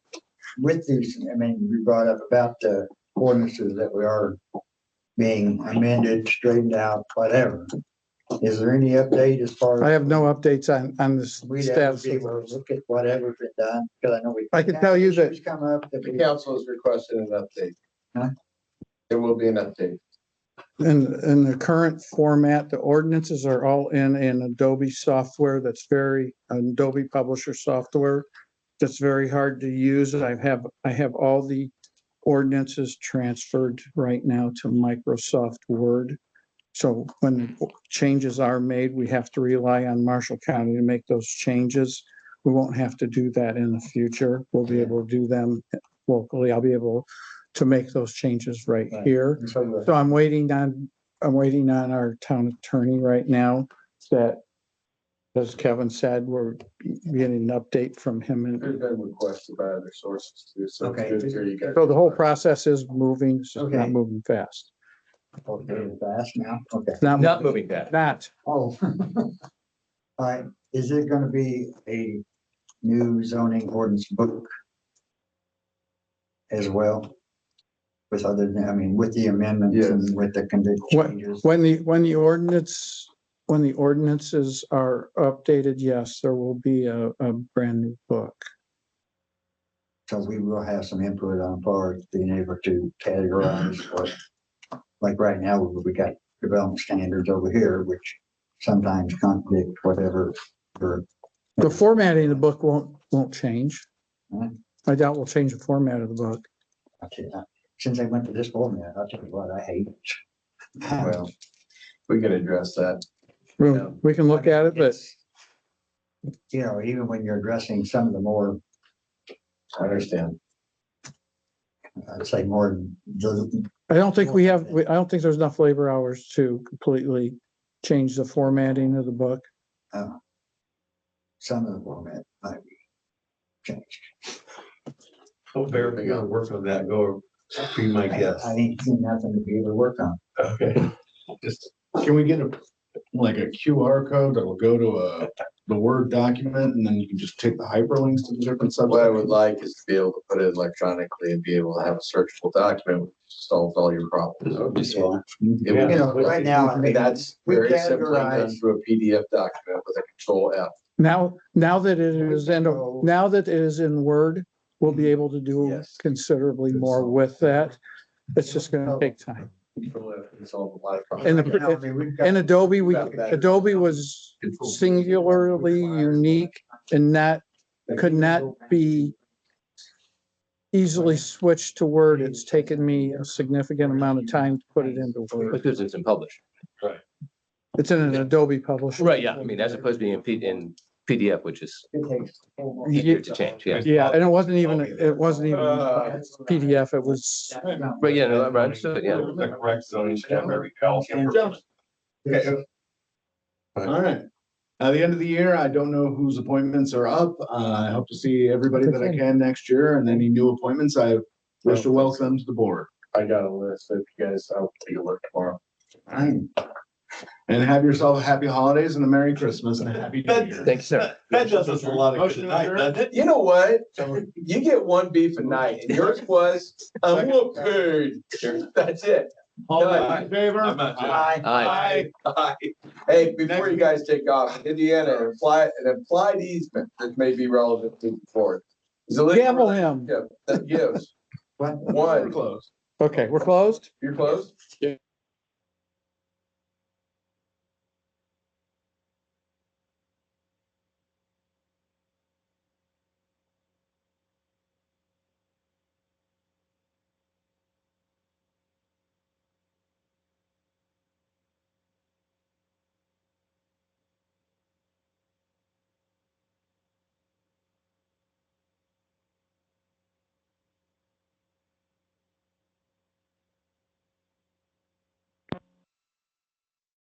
Speaker 8: with these, I mean, we brought up about the ordinances that we are being amended, straightened out, whatever. Is there any update as far
Speaker 2: I
Speaker 8: as
Speaker 2: have no updates on the
Speaker 8: we'd ever
Speaker 2: status
Speaker 8: be
Speaker 2: of
Speaker 8: able
Speaker 2: those.
Speaker 8: to look at whatever's been done? Because I know we.
Speaker 2: I can tell you that-
Speaker 8: Issues Come up that
Speaker 11: The
Speaker 8: we.
Speaker 11: council has requested an update.
Speaker 8: Huh?
Speaker 11: There will be an update.
Speaker 2: In the current format, the ordinances are all in Adobe software that's Adobe Publisher software. That's very hard to use. I have all the ordinances transferred right now to Microsoft Word. So when changes are made, we have to rely on Marshall County to make those changes. We won't have to do that in the future. We'll be able to do them locally. I'll be able to make those changes right here. So I'm waiting on our town attorney right now that, as Kevin said, we're getting an update from him. And
Speaker 11: There's been requested by other sources too, so it's
Speaker 8: Okay.
Speaker 11: good to hear you guys.
Speaker 2: so the whole process is moving, so it's not
Speaker 8: Okay.
Speaker 2: moving fast.
Speaker 8: Okay, fast now, okay.
Speaker 12: Not moving fast.
Speaker 2: Not.
Speaker 8: Oh. All right, is there gonna be a new zoning ordinance book as well? With other, I mean, with the amendments and with the condition changes?
Speaker 2: When the ordinances are updated, yes, there will be a brand new book.
Speaker 8: So we will have some input on far as being able to categorize what, like right now, we got development standards over here, which sometimes contradict whatever.
Speaker 2: The formatting of the book won't change.
Speaker 8: Huh?
Speaker 2: I doubt we'll change the format of the book.
Speaker 8: Since I went to this format, I'll tell you what, I hate it.
Speaker 11: Well, we can address that.
Speaker 2: We can look at it, but
Speaker 8: You know, even when you're addressing some of the more,
Speaker 11: I understand.
Speaker 8: I'd say more,
Speaker 2: I don't think I don't think there's enough labor hours to completely change the formatting of the book.
Speaker 8: some of the format might be changed.
Speaker 9: How Bear, we gotta work on that, go, be my guest.
Speaker 8: I ain't seen nothing to be able to work on.
Speaker 9: Okay.
Speaker 1: Just, can we get like a QR code that'll go to the Word document and then you can just take the hyperlinks to the different
Speaker 11: What I would
Speaker 1: subsections?
Speaker 11: like is to be able to put it electronically and be able to have a searchable document which solves all your problems.
Speaker 3: That would be smart.
Speaker 11: It would-
Speaker 8: You know, right now, I mean,
Speaker 11: That's
Speaker 8: we
Speaker 11: very simply done
Speaker 8: categorize-
Speaker 11: through a PDF document with a control F.
Speaker 2: Now that it is in Word, we'll be able to do
Speaker 11: Yes.
Speaker 2: considerably more with that. It's just gonna take time.
Speaker 11: Control F can solve a lot of
Speaker 2: And
Speaker 11: problems.
Speaker 8: I mean, we've got-
Speaker 2: And Adobe, Adobe was singularly unique in that could not be easily switched to Word. It's taken me a significant amount of time to put it into Word.
Speaker 12: Because it's in publish.
Speaker 2: It's in an Adobe publisher.
Speaker 12: Right, yeah, I mean, as opposed to being in PDF, which is easier to change, yeah.
Speaker 2: Yeah, and it wasn't even PDF, it was,
Speaker 12: But yeah, no, I understood, yeah.
Speaker 9: The correct zoning should have every health.
Speaker 1: Okay. All right. At the end of the year, I don't know whose appointments are up. I hope to see everybody that I can next year, and any new appointments, I wish to welcome them to the board.
Speaker 11: I got a list of you guys, I'll take a look tomorrow.
Speaker 1: And have yourself happy holidays and a Merry Christmas and a Happy New Year.
Speaker 12: Thank you, sir.
Speaker 9: That does us a lot of
Speaker 1: Motion
Speaker 9: good
Speaker 1: to
Speaker 9: night,
Speaker 1: adjourn?
Speaker 9: doesn't it?
Speaker 11: You know what? You get one beef a night and yours was, I'm okay. That's it.
Speaker 1: All those in favor?
Speaker 9: I'm not-
Speaker 12: Aye.
Speaker 11: Aye. Hey, before you guys take off, Indiana, an implied easement that may be relevant to the board. Is a legal
Speaker 2: gavel him.
Speaker 11: relationship that gives
Speaker 1: We're
Speaker 11: one,
Speaker 1: closed.
Speaker 2: Okay, we're closed?
Speaker 11: you're closed?